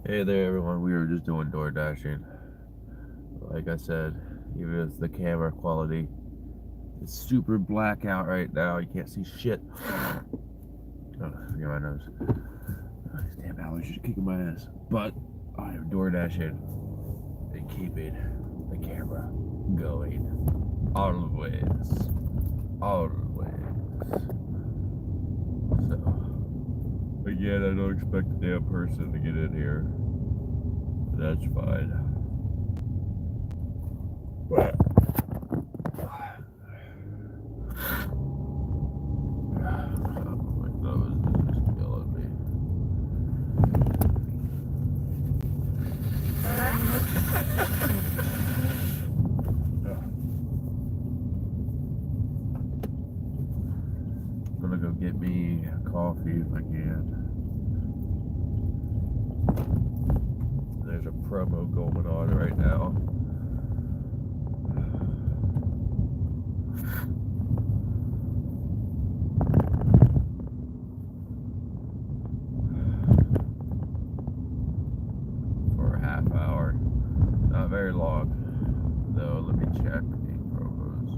Hey there, everyone. We were just doing Doordashing. Like I said, even if the camera quality is super black out right now, you can't see shit. Oh, forget my nose. These damn allergies are kicking my ass. But I am Doordashing and keeping the camera going. Always. Always. So, again, I don't expect a damn person to get in here. That's fine. But my nose is just killing me. I'm gonna go get me coffee if I can. There's a promo going on right now. For a half hour. Not very long. Though, let me check the promos.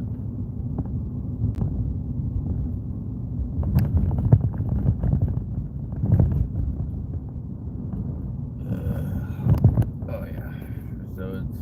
Oh yeah. So it's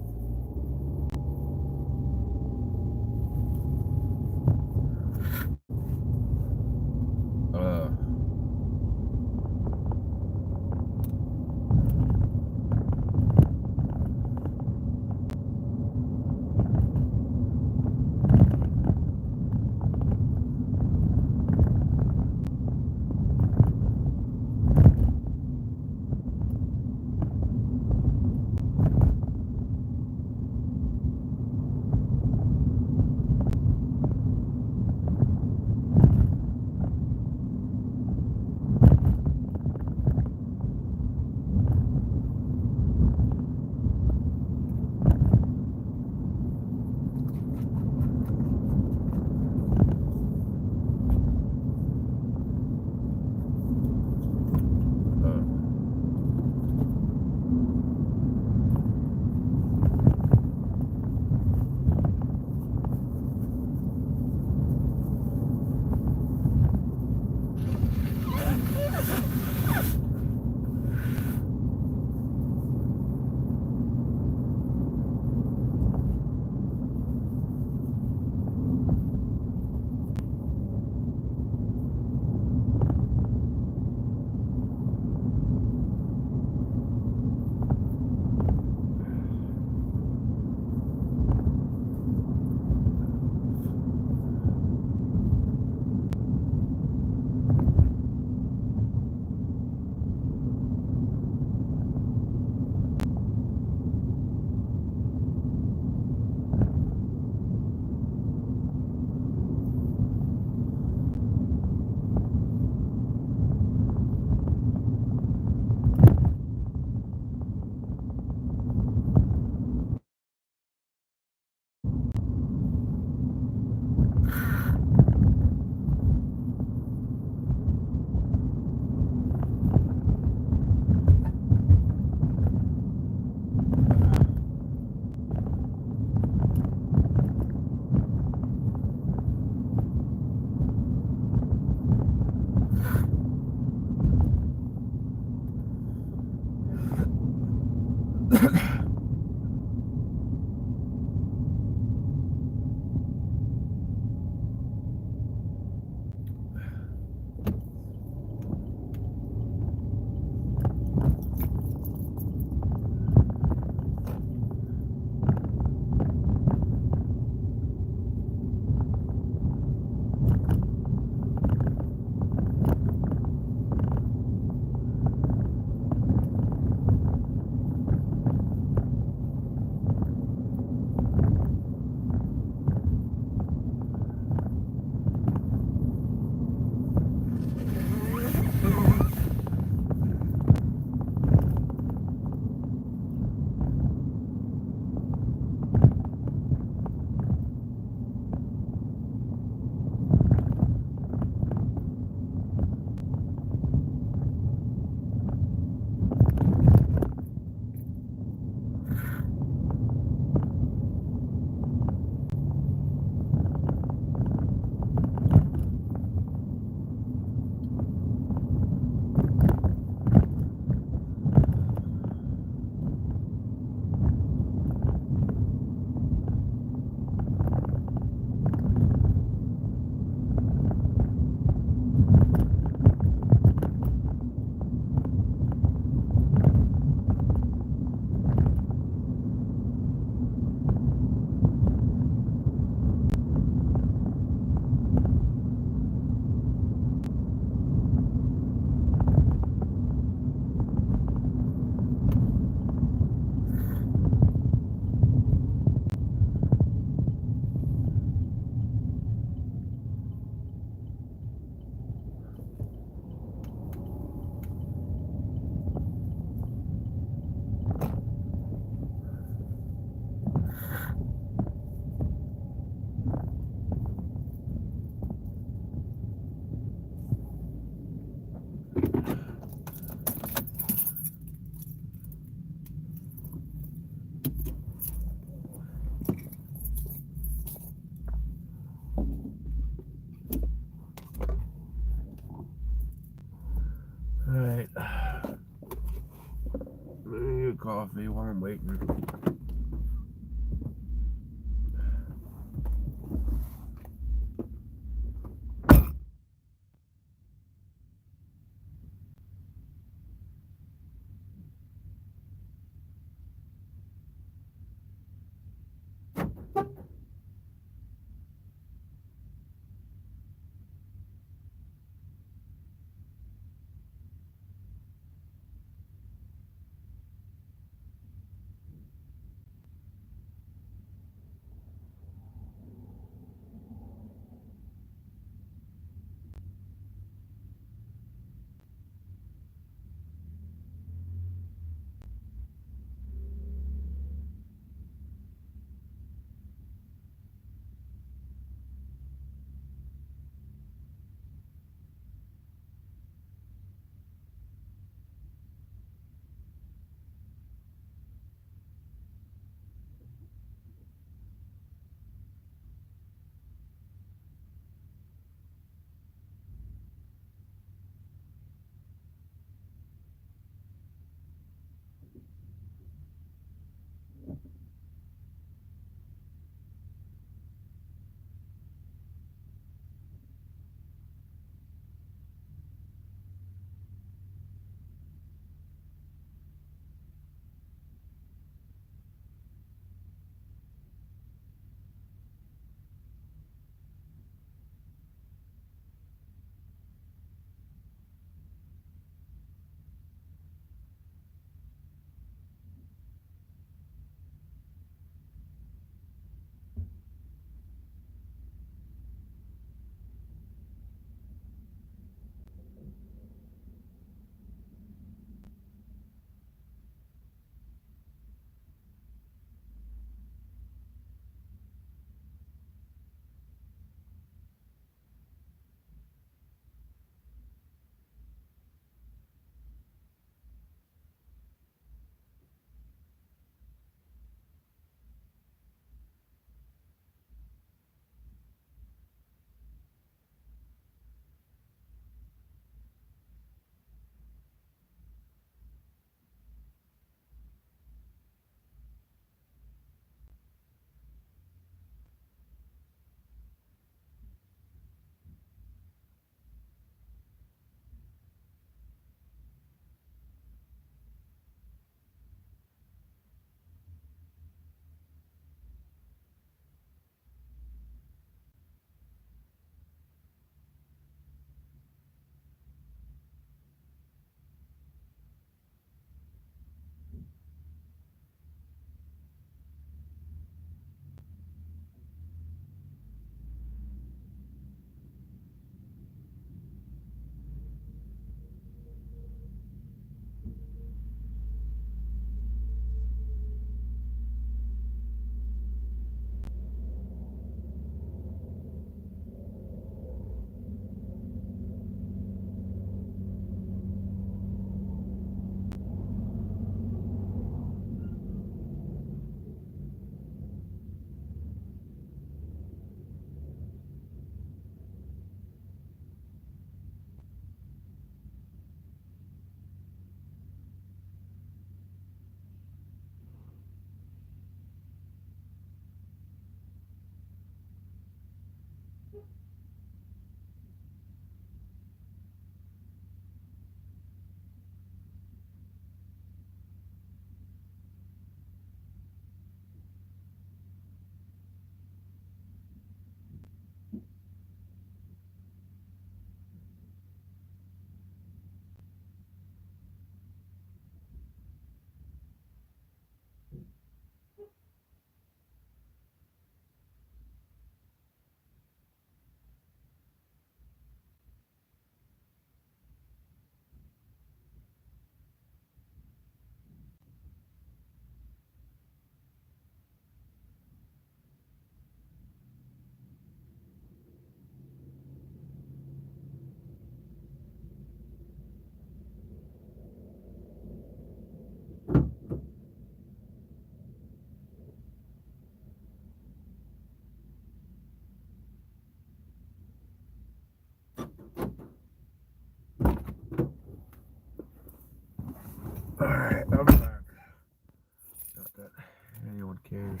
anyone cares.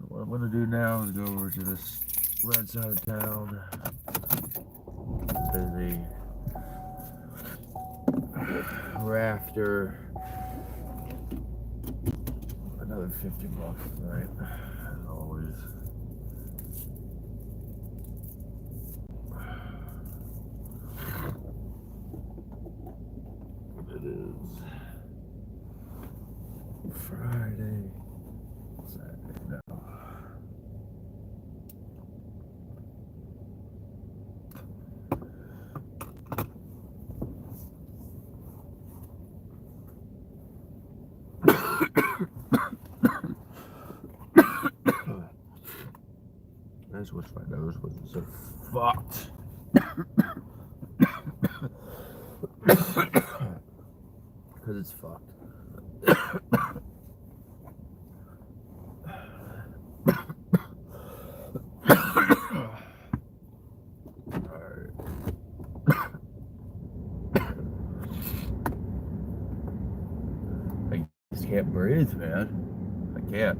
What I'm gonna do now is go over to this red side of town. Busy. Rafter. Another $50 tonight, as always. It is Friday, Saturday now. I just wish my nose wasn't so fucked. Because it's fucked. Alright. I just can't breathe, man. I can't.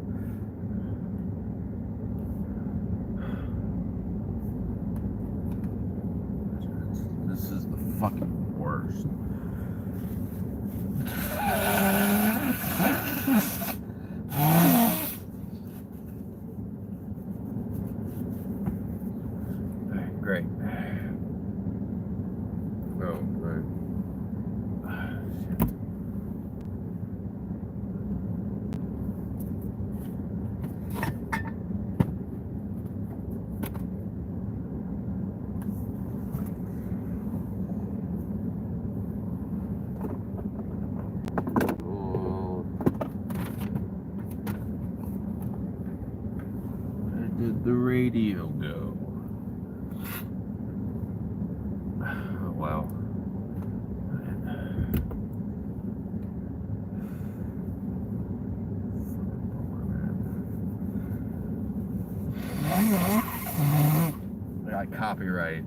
This is the fucking worst. Great. Oh, right. Shit. Where did the radio go? Oh, wow. I got copyright.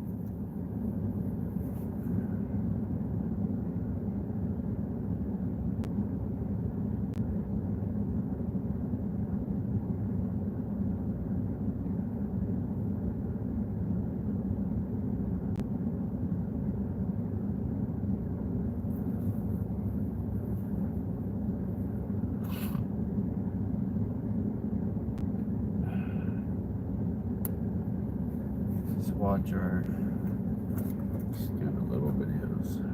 Just watch our stupid little videos.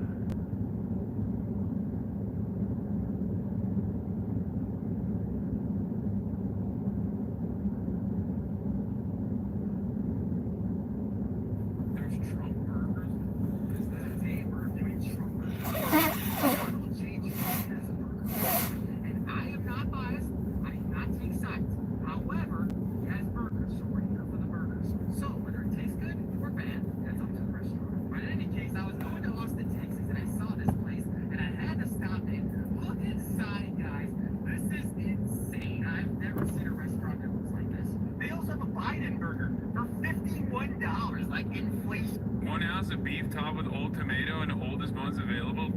Like inflation. 1 ounce of beef topped with old tomato and oldest bones available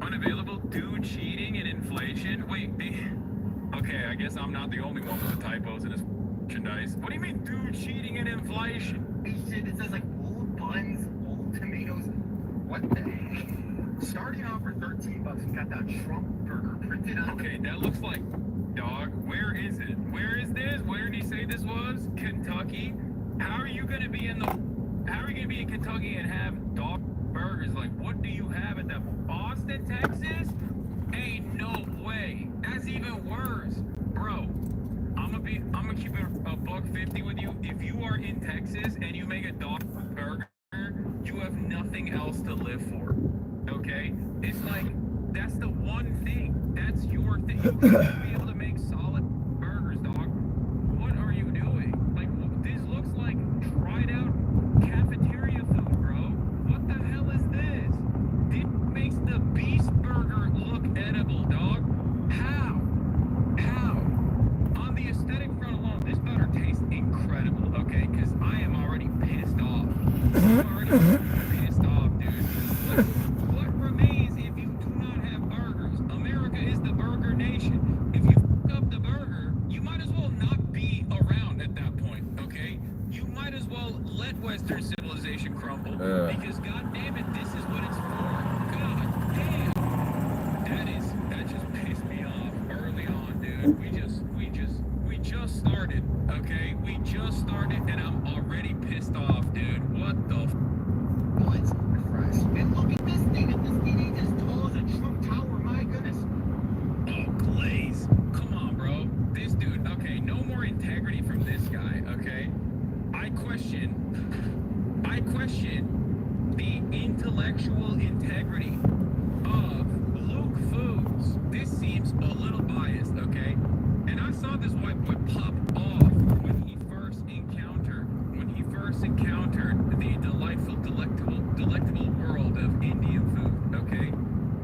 unavailable due cheating and inflation. Wait, okay, I guess I'm not the only one with the typos in this merchandise. What do you mean due cheating and inflation? Hey shit, it says like old buns, old tomatoes. What the heck? Starting off for $13, we got that Trump burger printed on. Okay, that looks like dog. Where is it? Where is this? Where did he say this was? Kentucky? How are you gonna be in Kentucky and have dog burgers? Like, what do you have at that? Austin, Texas? Ain't no way. That's even worse, bro. I'm gonna keep it a $1.50 with you. If you are in Texas and you make a dog burger, you have nothing else to live for. Okay? It's like that's the one thing. That's your thing. You should be able to make solid burgers, dog. What are you doing? Like, this looks like tried out cafeteria food, bro. What the hell is this? This makes the Beast Burger look edible, dog. How? On the aesthetic front alone, this better taste incredible, okay? Because I am already pissed off. I'm already pissed off, dude. actual integrity of Luke Foods. This seems a little biased, okay? And I saw this white boy pop off when he first encountered the delightful, delectable world of Indian food, okay?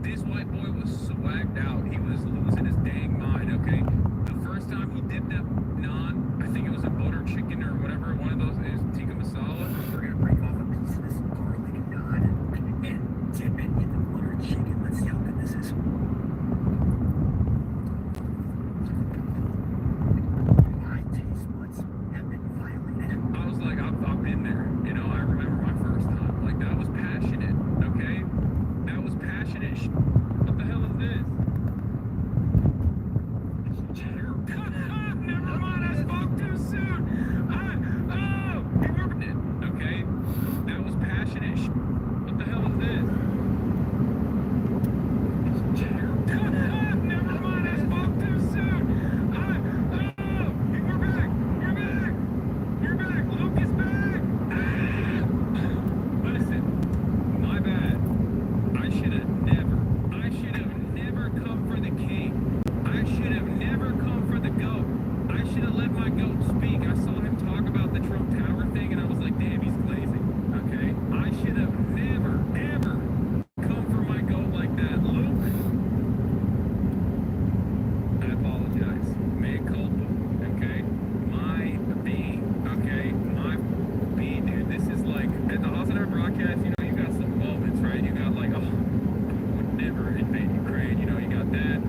This white boy was swagged out. He was losing his dang mind, okay? The first time he dipped that naan, I think it was a butter chicken or whatever, one of those is tikka masala. We're gonna break off a piece of this garlic naan and dip it in the butter chicken. Let's see how good this is. My taste buds have been violated. I was like, I've been there. You know, I remember my first time. Like, that was passionate, okay? That was passionate. What the hell is this? It's terrible. Never mind, I spoke too soon. He worked it, okay? That was passionate. What the hell is this? It's terrible. Never mind, I spoke too soon. We're back. We're back. You're back. Luke is back. Listen, my bad. I should have never come for the king. I should have never come for the goat. I should have let my goat speak. I saw him talk about the Trump Tower thing and I was like, damn, he's glazing. Okay? I should have never, ever come for my goat like that. Luke, I apologize. Mea culpa. Okay? My being. Okay? My being, dude. This is like, at the Ozark broadcast, you know, you got some moments, right? You got like, oh, I would never invade Ukraine. You know, you got that.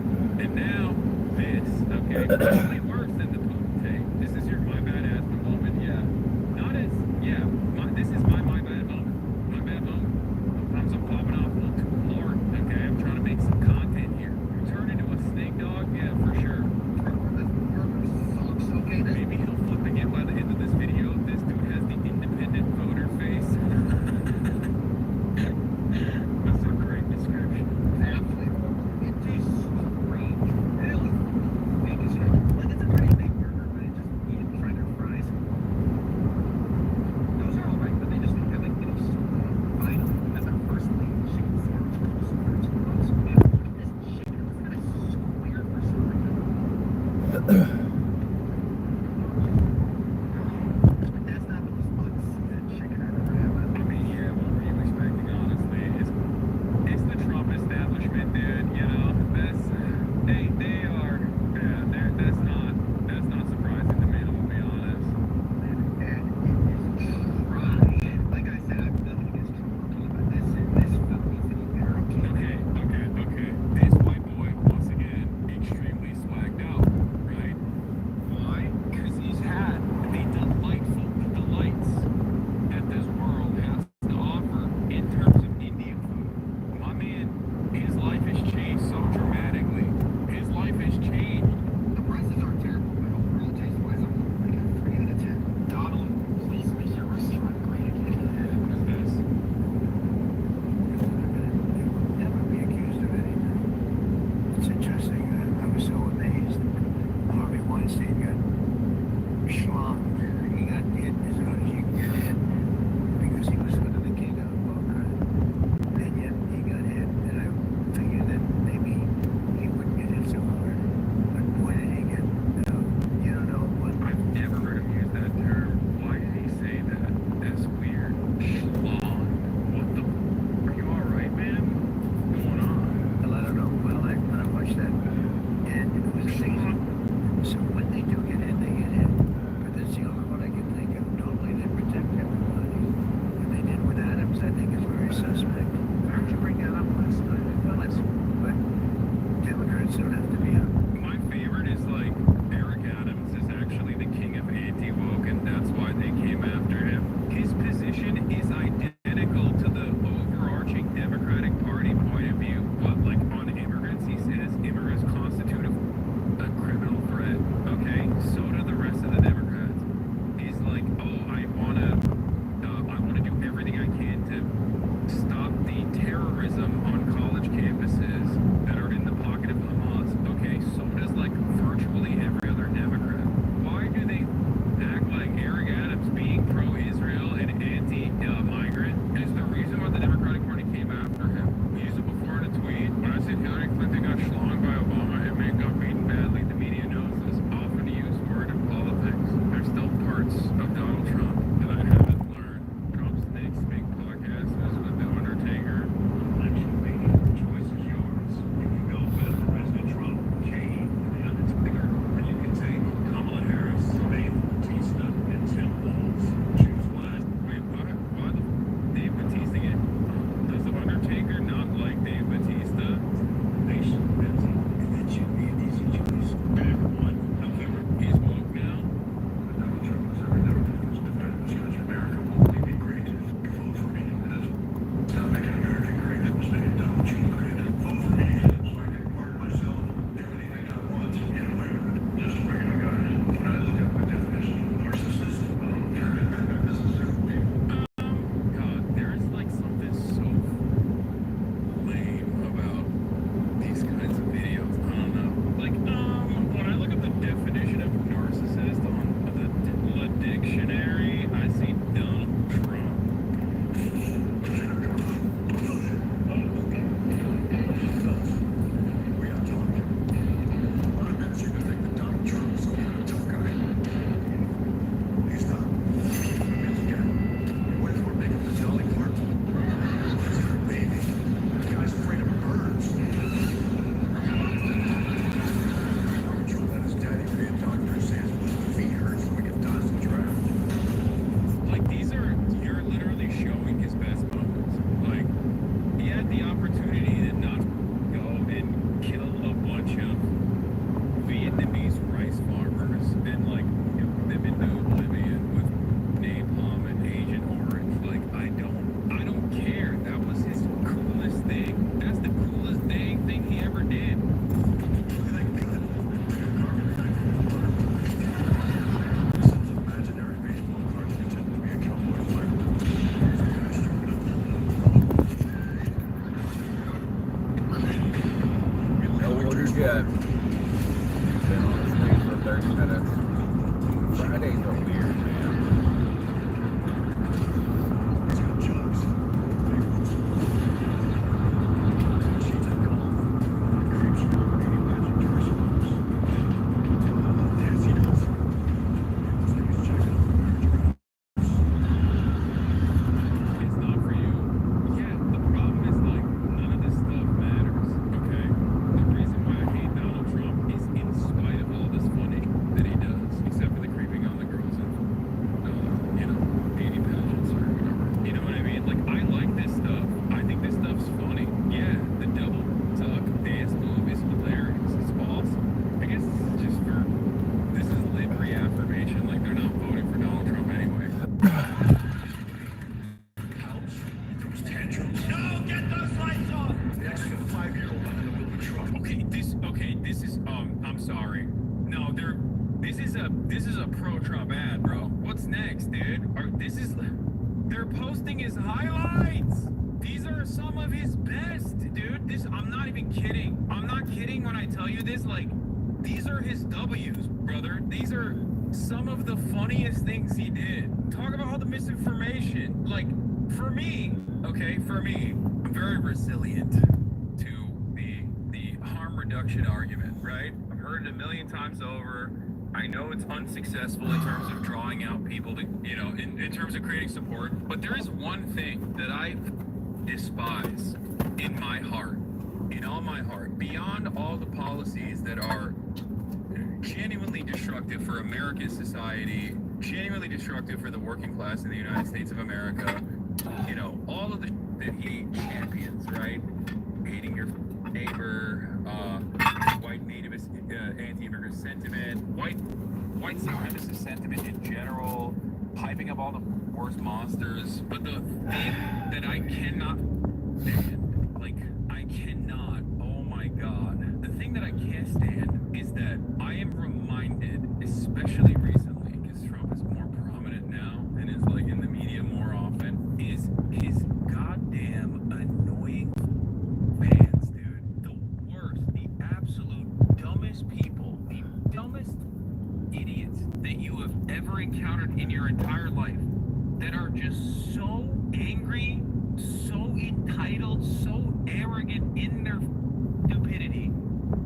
And now, this, okay? Probably worse than the Putin thing. This is your my bad ass moment, yeah. Not as, yeah, this is my bad moment. My bad moment. Sometimes I'm popping off a little too hard, okay? I'm trying to make some content here. Turn into a snake dog, yeah, for sure. This burger sucks. Okay, this Maybe he'll flip again by the end of this video. This dude has the independent voter face. That's a great description. absolutely. It tastes strange. Really. Fake as hell. Like Yeah. Been on the screen for 30 minutes. Fridays are weird, man. It's not for you. Yeah, the problem is like none of this stuff matters. Okay, the reason why I hate Donald Trump is in spite of all this funny that he does, except for the creeping on the girls and beauty pageants or whatever. You know what I mean? Like I like this stuff. I think this stuff's funny. Yeah, the double tuck dance move is hilarious. It's awesome. I guess this is lib reaffirmation. Like they're not voting for Donald Trump anyway. This is I'm sorry. No, this is a pro-Trump ad, bro. What's next, dude? They're posting his highlights. These are some of his best, dude. I'm not even kidding. I'm not kidding when I tell you this. Like, these are his W's, brother. These are some of the funniest things he did. Talk about all the misinformation. Like, for me, I'm very resilient to the harm reduction argument, right? I've heard it a million times over. I know it's unsuccessful in terms of drawing out people to, in terms of creating support. But there is one thing that I despise in my heart, in all my heart, beyond all the policies that are genuinely destructive for American society, genuinely destructive for the working class in the United States of America. All of the that he champions, right? Hating your neighbor, white nativist, anti-immigrant sentiment, white supremacist sentiment in general, hyping up all the worst monsters. But the thing that I cannot stand, oh my God, the thing that I can't stand is that I am reminded, especially recently, because Trump is more prominent now and is like in the media more often, is his goddamn annoying fans, dude. The worst, the absolute dumbest people, the dumbest idiots that you have ever encountered in your entire life, that are just so angry, so entitled, so arrogant in their stupidity,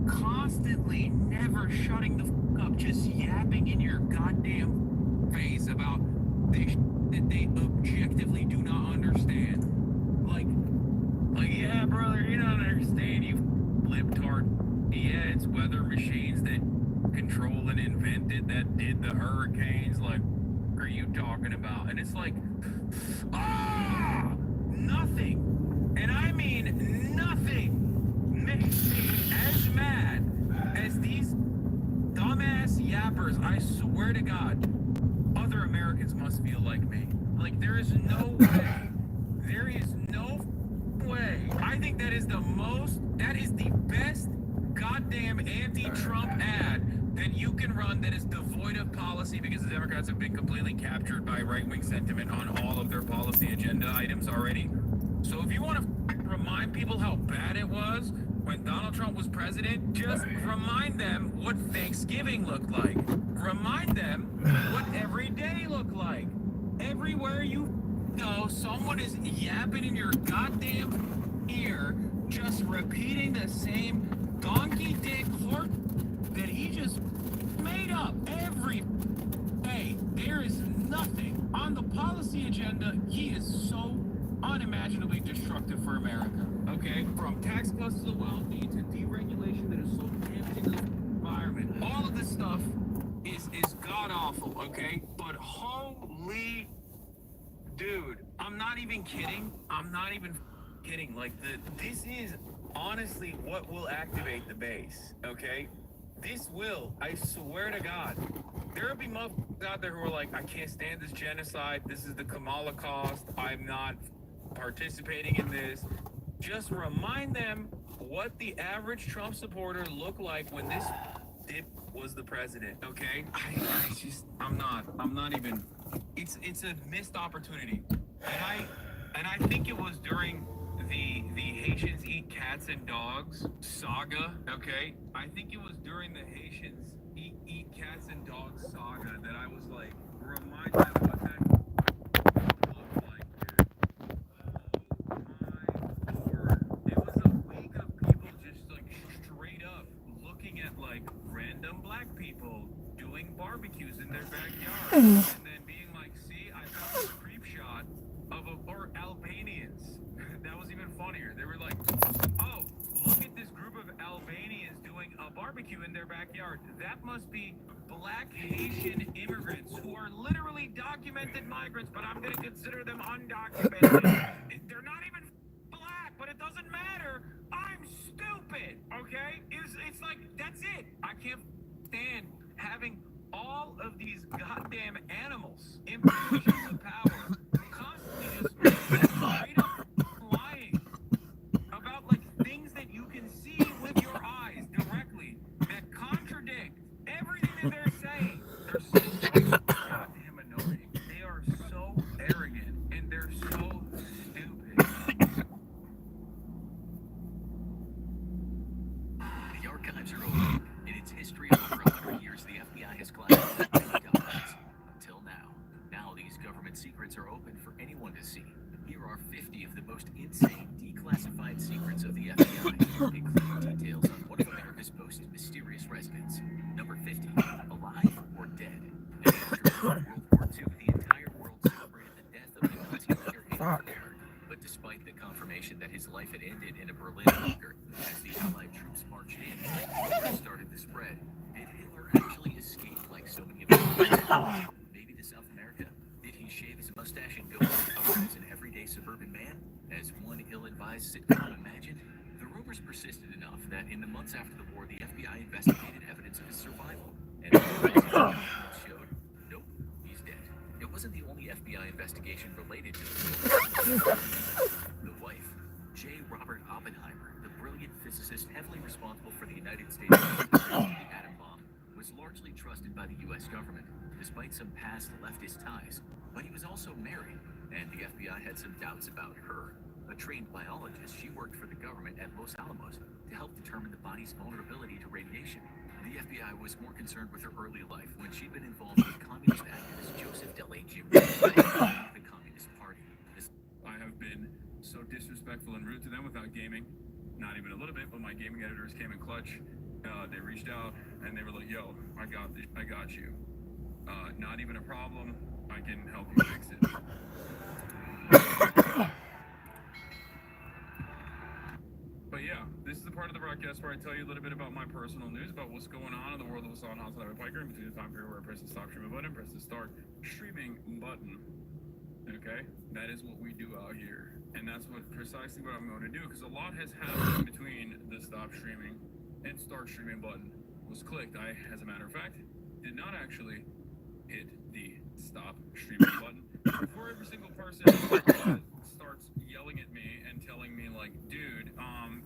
constantly never shutting the fuck up, just yapping in your goddamn face about the that they objectively do not understand. Like, yeah, brother, you don't understand, you libtard. Yeah, it's weather machines that controlled and invented that did the hurricanes. Like, what are you talking about? And it's like, nothing. And I mean nothing makes me as mad as these dumbass yappers. I swear to God, other Americans must feel like me. Like, there is no way. There is no way. I think that is the best goddamn anti-Trump ad that you can run that is devoid of policy, because the Democrats have been completely captured by right-wing sentiment on all of their policy agenda items already. So if you want to remind people how bad it was when Donald Trump was president, just remind them what Thanksgiving looked like. Remind them what every day looked like. Everywhere you go, someone is yapping in your goddamn ear, just repeating the same donkey dick horse that he just made up every day. There is nothing on the policy agenda. He is so unimaginably destructive for America. Okay, from tax cuts to the wealthy to deregulation that is so damaging to the environment. All of this stuff is god awful. Okay, but holy dude, I'm not even kidding. Like, this is honestly what will activate the base. Okay, this will. I swear to God, there will be motherfuckers out there who are like, I can't stand this genocide. This is the Kamala cost. I'm not participating in this. Just remind them what the average Trump supporter looked like when this dip was the president, okay? I'm not even, it's a missed opportunity. And I think it was during the Haitians Eat Cats cats and dogs saga, okay? I think it was during the Haitians eat cats and dogs saga that I was like reminded of what that looked like, dude. Oh my lord. It was a week of people just like straight up looking at like random black people doing barbecues in their backyard and then being like, see, I found a creep shot or Albanians. That was even funnier. They were like, oh, look at this group of Albanians doing a barbecue in their backyard. That must be black Haitian immigrants who are literally documented migrants, but I'm going to consider them undocumented. They're not even black, but it doesn't matter. I'm stupid, okay? It's like, that's it. I can't stand having all of these goddamn animals in positions of power constantly just straight up lying about like things that you can see with your eyes directly that contradict everything that they're saying. They're so goddamn annoying. They are so arrogant and they're so stupid. The archives are open. In its history of over 100 years, the FBI has classified many documents. Until now. Now these government secrets are open for anyone to see. Here are 50 of the most insane declassified secrets of the FBI, including details on one of America's most mysterious residents. Number 50, alive or dead? And after World War II, the entire world celebrated the death of the Nazi leader Adolf Hitler. But despite the confirmation that his life had ended in a Berlin bunker, as the Allied troops marched in, rumors started to spread. Did Hitler actually escape like so many of us? Maybe to South America? Did he shave his mustache and go undercover as an everyday suburban man, as one ill-advised sitcom imagined? The rumors persisted enough that in the months after the war, the FBI investigated evidence of his survival, and documents showed, nope, he's dead. It wasn't the only FBI investigation related to the wife, J. Robert Oppenheimer, the brilliant physicist heavily responsible for the United States' the atom bomb, was largely trusted by the U.S. government, despite some past leftist ties. But he was also married, and the FBI had some doubts about her. A trained biologist, she worked for the government at Los Alamos to help determine the body's vulnerability to radiation. The FBI was more concerned with her early life when she'd been involved with communist activist Joseph Dele Jr. the Communist Party. I have been so disrespectful and rude to them without gaming. Not even a little bit, but my gaming editors came in clutch. They reached out and they were like, yo, I got this. I got you. Not even a problem. I can help you fix it. But yeah, this is the part of the broadcast where I tell you a little bit about my personal news, about what's going on in the world of Hassan Hassan Piker in between the time period where I press the stop streaming button, press the start streaming button. Okay? That is what we do out here. And that's precisely what I'm going to do, because a lot has happened between the stop streaming and start streaming button was clicked. I, as a matter of fact, did not actually hit the stop streaming button. Before every single person starts yelling at me and telling me like, dude,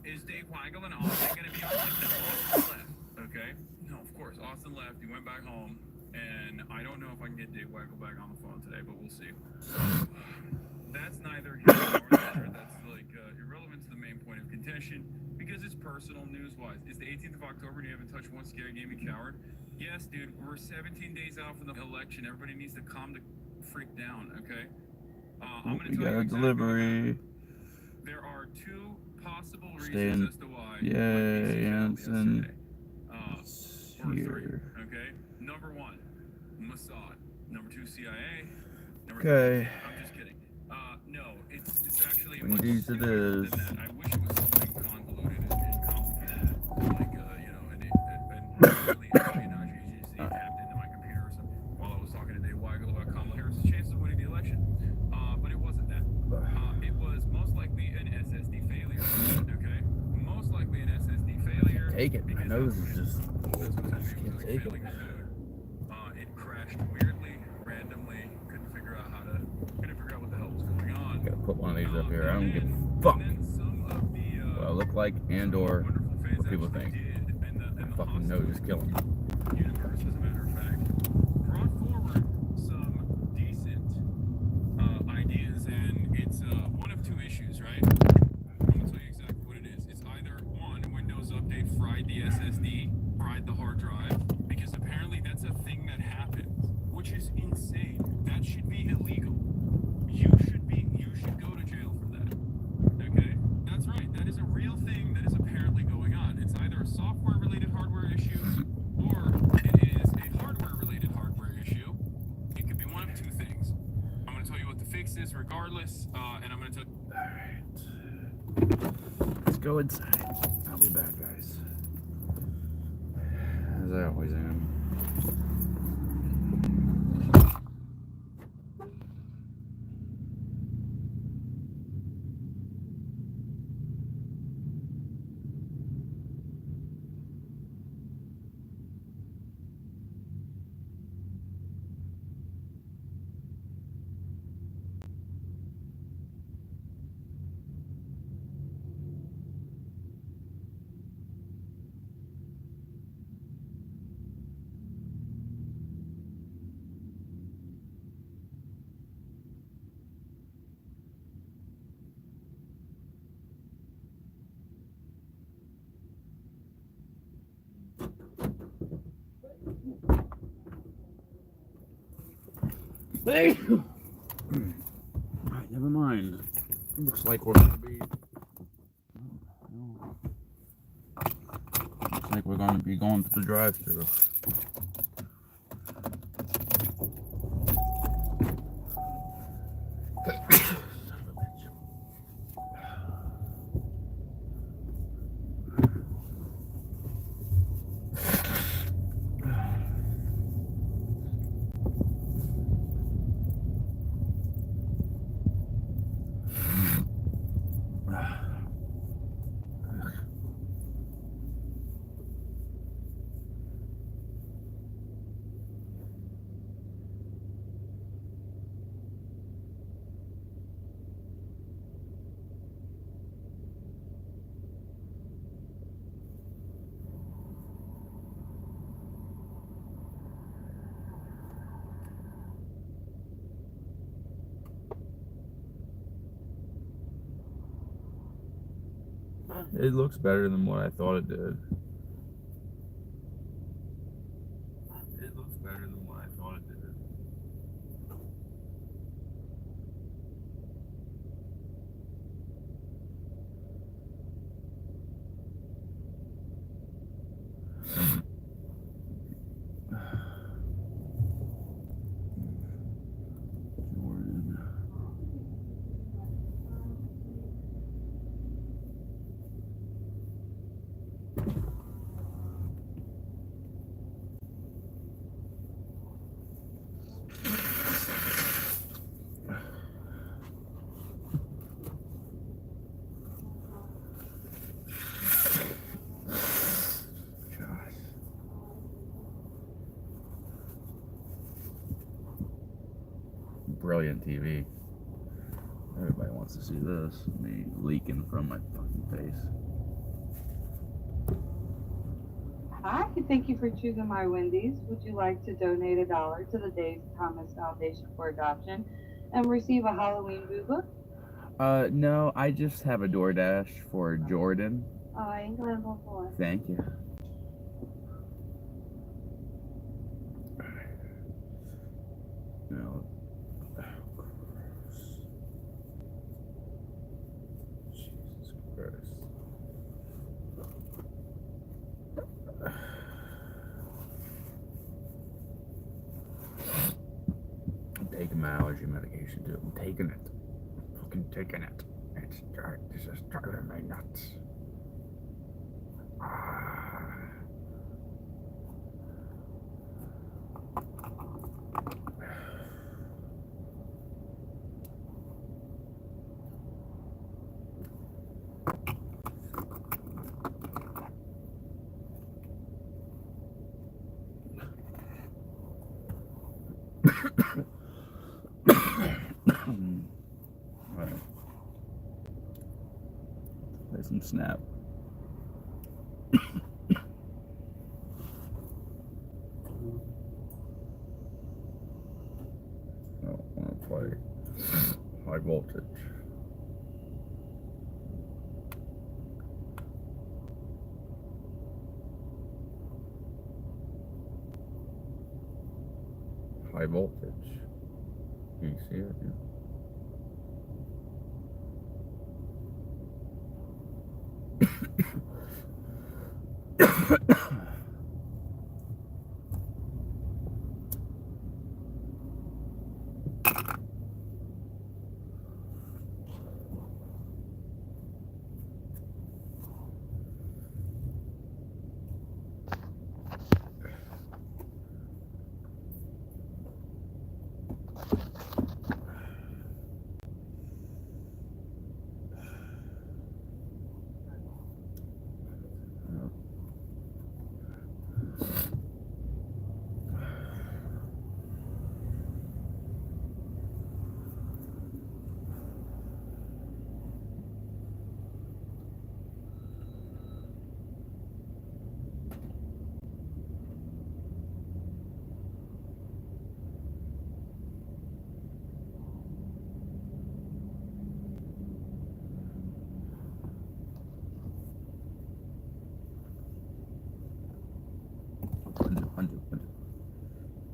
is Dave Weigel and Austin going to be on? Like, no, Austin left. Okay? No, of course, Austin left. He went back home. And I don't know if I can get Dave Weigel back on the phone today, but we'll see. That's neither here nor there. That's like irrelevant to the main point of contention because it's personal news-wise. It's the 18th of October and you haven't touched one scary game, you coward. Yes, dude, we're 17 days out from the election. Everybody needs to calm the freak down, okay? I'm going to tell you exactly delivery. There are two possible reasons as to why. Yay, Anson. Or three, okay? Number one, Mossad. Number two, CIA. Number Okay. three, I'm just kidding. No, it's actually Indeed it is. than that. I wish it was something convoluted and complicated, like an really espionage agency tapped into my computer or something while I was talking to Dave Weigel about Kamala Harris's chances of winning the election. But it wasn't that. It was most likely an SSD failure. Okay, most likely an SSD failure. Take it. My nose is just. That's what's happening. It was like Take failing it. food. It crashed weirdly, randomly. Couldn't figure out what the hell was going on. Gotta put one of these up here. I don't And give then- a fuck and then some of the, what I look like and or wonderful fans what people actually think. did, and the My fucking nose is killing me. universe, as a matter of fact, brought forward some decent ideas, and it's one of two issues, right? I'm gonna tell you exactly what it is. It's either the SSD, fried the hard drive, because apparently that's a thing that happens, which is insane. That should be illegal. You should go to jail for that. Okay? That's right. That is a real thing that is apparently going on. It's either a software-related hardware issue or it is a hardware-related hardware issue. It could be one of two things. I'm going to tell you what the fix is regardless, and I'm going to tell you... Alright. Let's go inside. I'll be back, guys. As I always am. Hey! Alright, never mind. Looks like we're gonna be. Looks like we're gonna be going to the drive-thru. It looks better than what I thought it did. It looks better than what I thought it did. Brilliant TV. Everybody wants to see this. Me leaking from my fucking face. Hi, thank you for choosing my Wendy's. Would you like to donate $1 to the Dave Thomas Foundation for Adoption and receive a Halloween boo book? No, I just have a DoorDash for Jordan. Oh, I ain't glad before. Thank you. No. Jesus Christ. I'm taking my allergy medication too. I'm taking it. Fucking taking it. This is driving me nuts. Alright. Play some Snap. I don't want to play high voltage. high voltage. You see it?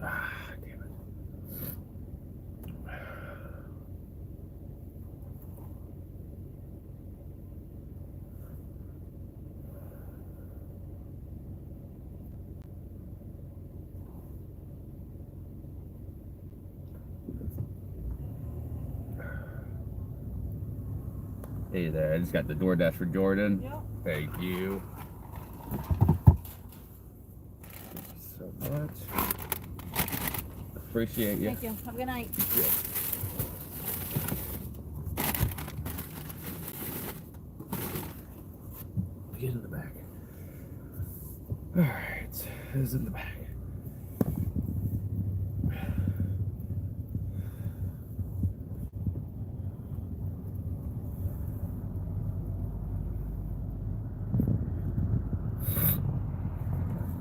Ah, damn it. Hey there, I just got the DoorDash for Jordan. Yep. Thank you. Thank you so much. Appreciate you. Thank you. Have a good night. Get in the back. Alright, who's in the back?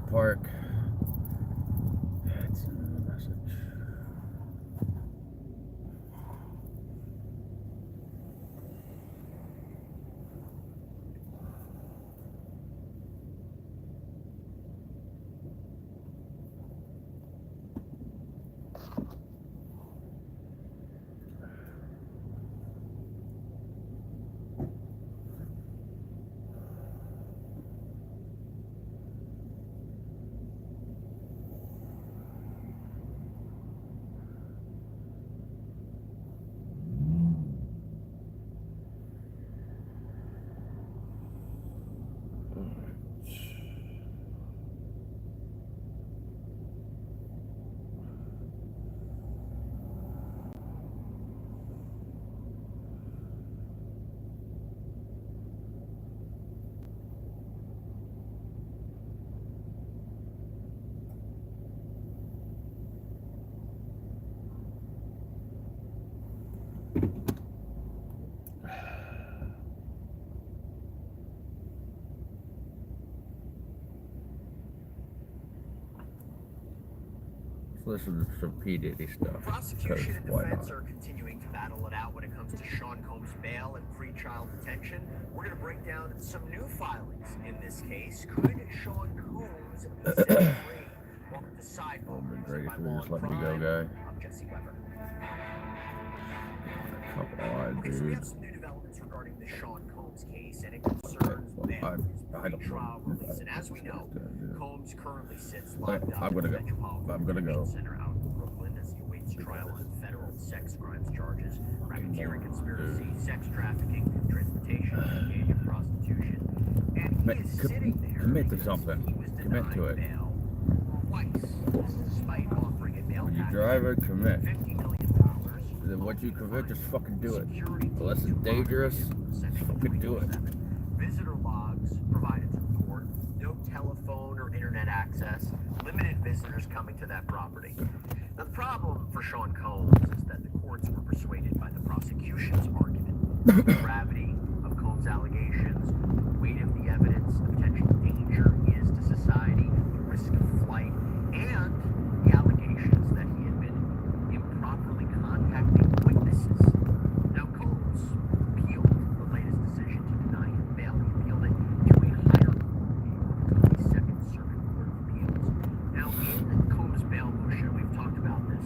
Park. That's another message. Listen to some P. Diddy stuff. Prosecution and Why defense not? are continuing to battle it out when it comes to Sean Combs' bail and pretrial detention. We're going to break down some new filings in this case. Could Sean Combs be set free? Welcome to Sidebar. I'm ready By for Law you. Just and let me go, Crime. guy. I'm Jesse Weber. Come on, Okay, so we dude. have some new developments regarding the Sean Combs case, and it concerns bail, his pretrial release. And as we know, Combs currently sits locked up I'm gonna in the go. Metropolitan I'm gonna go. Detention Center out in Brooklyn as he awaits trial on federal sex crimes charges, racketeering conspiracy, sex trafficking, transportation, engaged in prostitution. And he is sitting there Commit to because something. he was Commit to denied it. bail twice, despite offering a bail When you package drive it, commit. $50 million. Then once you commit, just fucking do it. Security Unless it's teams dangerous, Section just fucking do it. 347. Visitor logs provided to the court, no telephone or internet access, limited visitors coming to that property. Now, the problem for Sean Combs is that the courts were persuaded by the prosecution's argument, the gravity of Combs' allegations, the weight of the evidence, the potential danger he is to society, the risk of flight, and the allegations that he had been improperly contacting witnesses. Now, Combs appealed the latest decision to deny him bail. He appealed it to a higher court, the Second Circuit Court of Appeals. Now, in Combs' bail motion, we've talked about this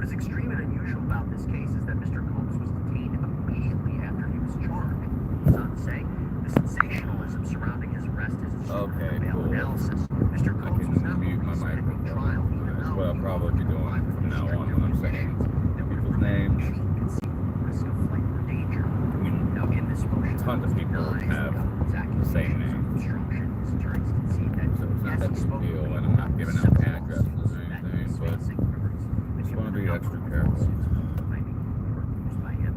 What is extreme and unusual about this case is that Mr. Combs was detained immediately after he was charged. It's on to say, the sensationalism surrounding his arrest is a Okay, bail cool. analysis. Mr. I Combs was not can mute my released pending microphone. trial, even That's though what I'll he probably be doing complied with from now on when I'm saying that would people's prevent names. any conceivable risk of flight or danger. I mean, Now, in this motion, tons of people denies have government's the same accusations name. of obstruction. His attorneys concede that So it's not yes, that he big a spoke deal, with and I'm not giving out several addresses lawsuits or that anything, he's but facing members. just want to be There were a extra number of careful. lawsuits claiming were used by him.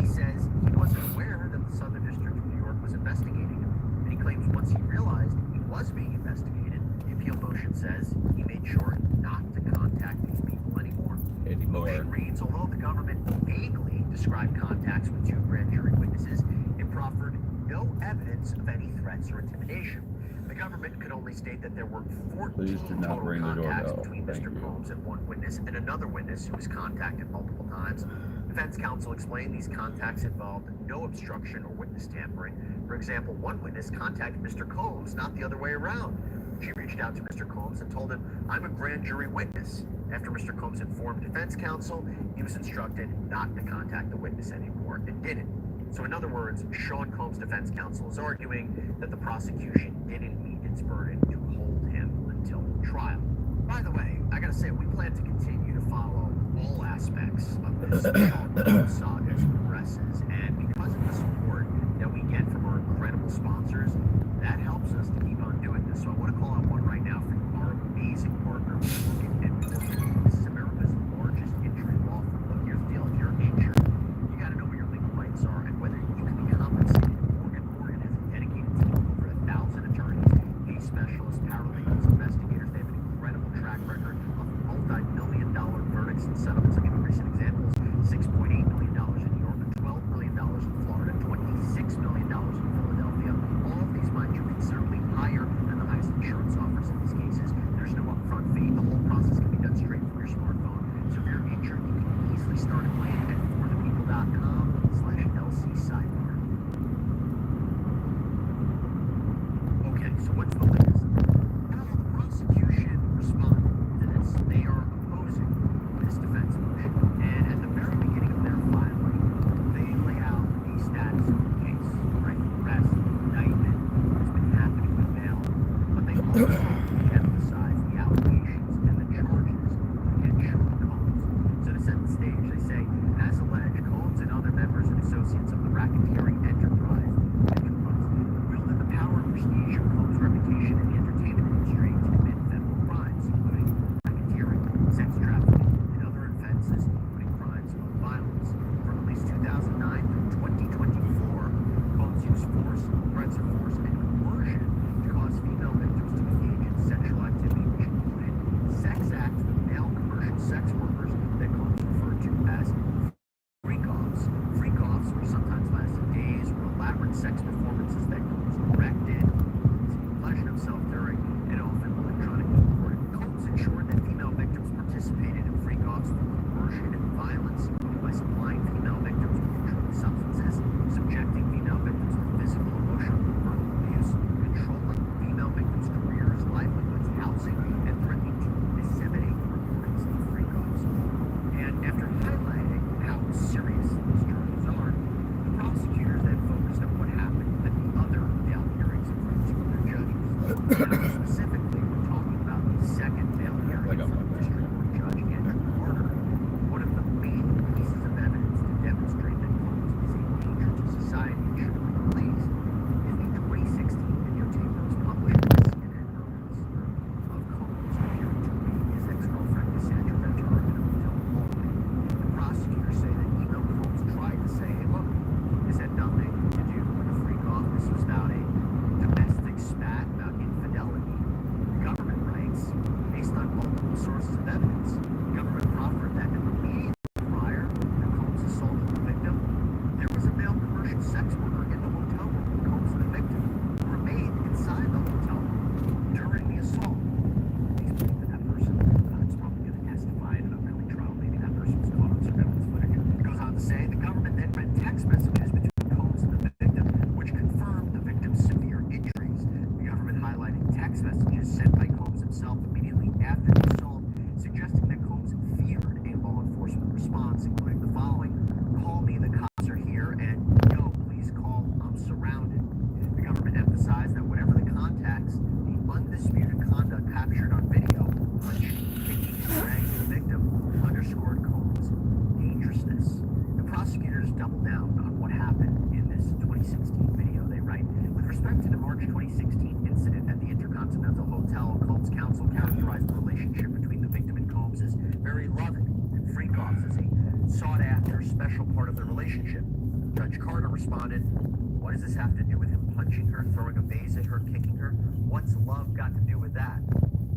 He says he wasn't aware that the Southern District of New York was investigating him, and he claims once he realized he was being investigated, the appeal motion says he made sure not to contact these people anymore. The motion reads, although the government vaguely described contacts with two grand jury witnesses, it proffered no evidence of any threats or intimidation. The government could only state that there were 14 Please do not total ring the contacts doorbell. between Thank Mr. you. Combs and one witness and another witness who was contacted multiple times. Defense counsel explained these contacts involved no obstruction or witness tampering. For example, one witness contacted Mr. Combs, not the other way around. She reached out to Mr. Combs and told him, "I'm a grand jury witness." After Mr. Combs informed defense counsel, he was instructed not to contact the witness anymore and didn't. So in other words, Sean Combs' defense counsel is arguing that the prosecution didn't meet its burden to hold him until trial. By the way, I gotta say, we plan to continue to follow all aspects of this Sean Combs saga as it progresses, and because of the support that we get from our incredible sponsors, that helps us to keep on doing this. So I want to call out one right now for our amazing partner, Morgan & Morgan. This is America's largest injury law firm. Look, here's the deal. If you're injured, you got to know what your legal rights are and whether you can be compensated. Morgan & Morgan has a dedicated team of over 1,000 attorneys, case specialists, paralegals, investigators. They have an incredible track record of multi-million-dollar verdicts and settlements. I'll give you recent examples. $6.8 million in New York, $12 million in Florida, $26 million in Philadelphia. All of these, mind you, considerably higher than the highest insurance offer counsel characterized the relationship between the victim and Combs as very loving, and Freakoffs as a sought-after special part of the relationship. Judge Carter responded, "What does this have to do with him punching her, throwing a vase at her, kicking her? What's love got to do with that?"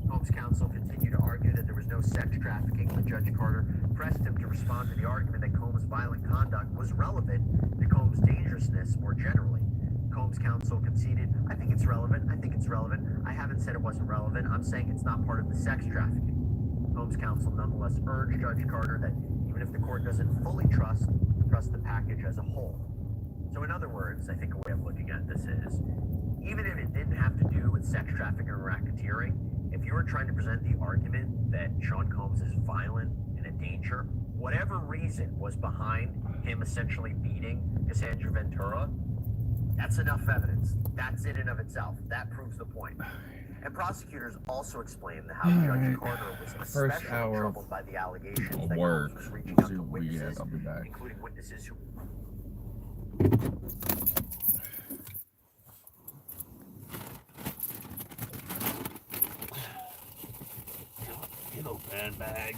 Combs' counsel continued to argue that there was no sex trafficking, but Judge Carter pressed him to respond to the argument that Combs' violent conduct was relevant to Combs' dangerousness more generally. Combs' counsel conceded, "I think it's relevant. I haven't said it wasn't relevant. I'm saying it's not part of the sex trafficking." Combs' counsel nonetheless urged Judge Carter that even if the court doesn't fully trust the package as a whole. So in other words, I think a way of looking at this is, even if it didn't have to do with sex trafficking or racketeering, if you were trying to present the argument that Sean Combs is violent and a danger, whatever reason was behind him essentially beating Cassandra Ventura, that's enough evidence. That's in and of itself. That proves the point. And prosecutors also explained how Judge Carter was especially troubled by the allegations that Combs was reaching out to witnesses, I'll be back. including witnesses who... Get old handbag.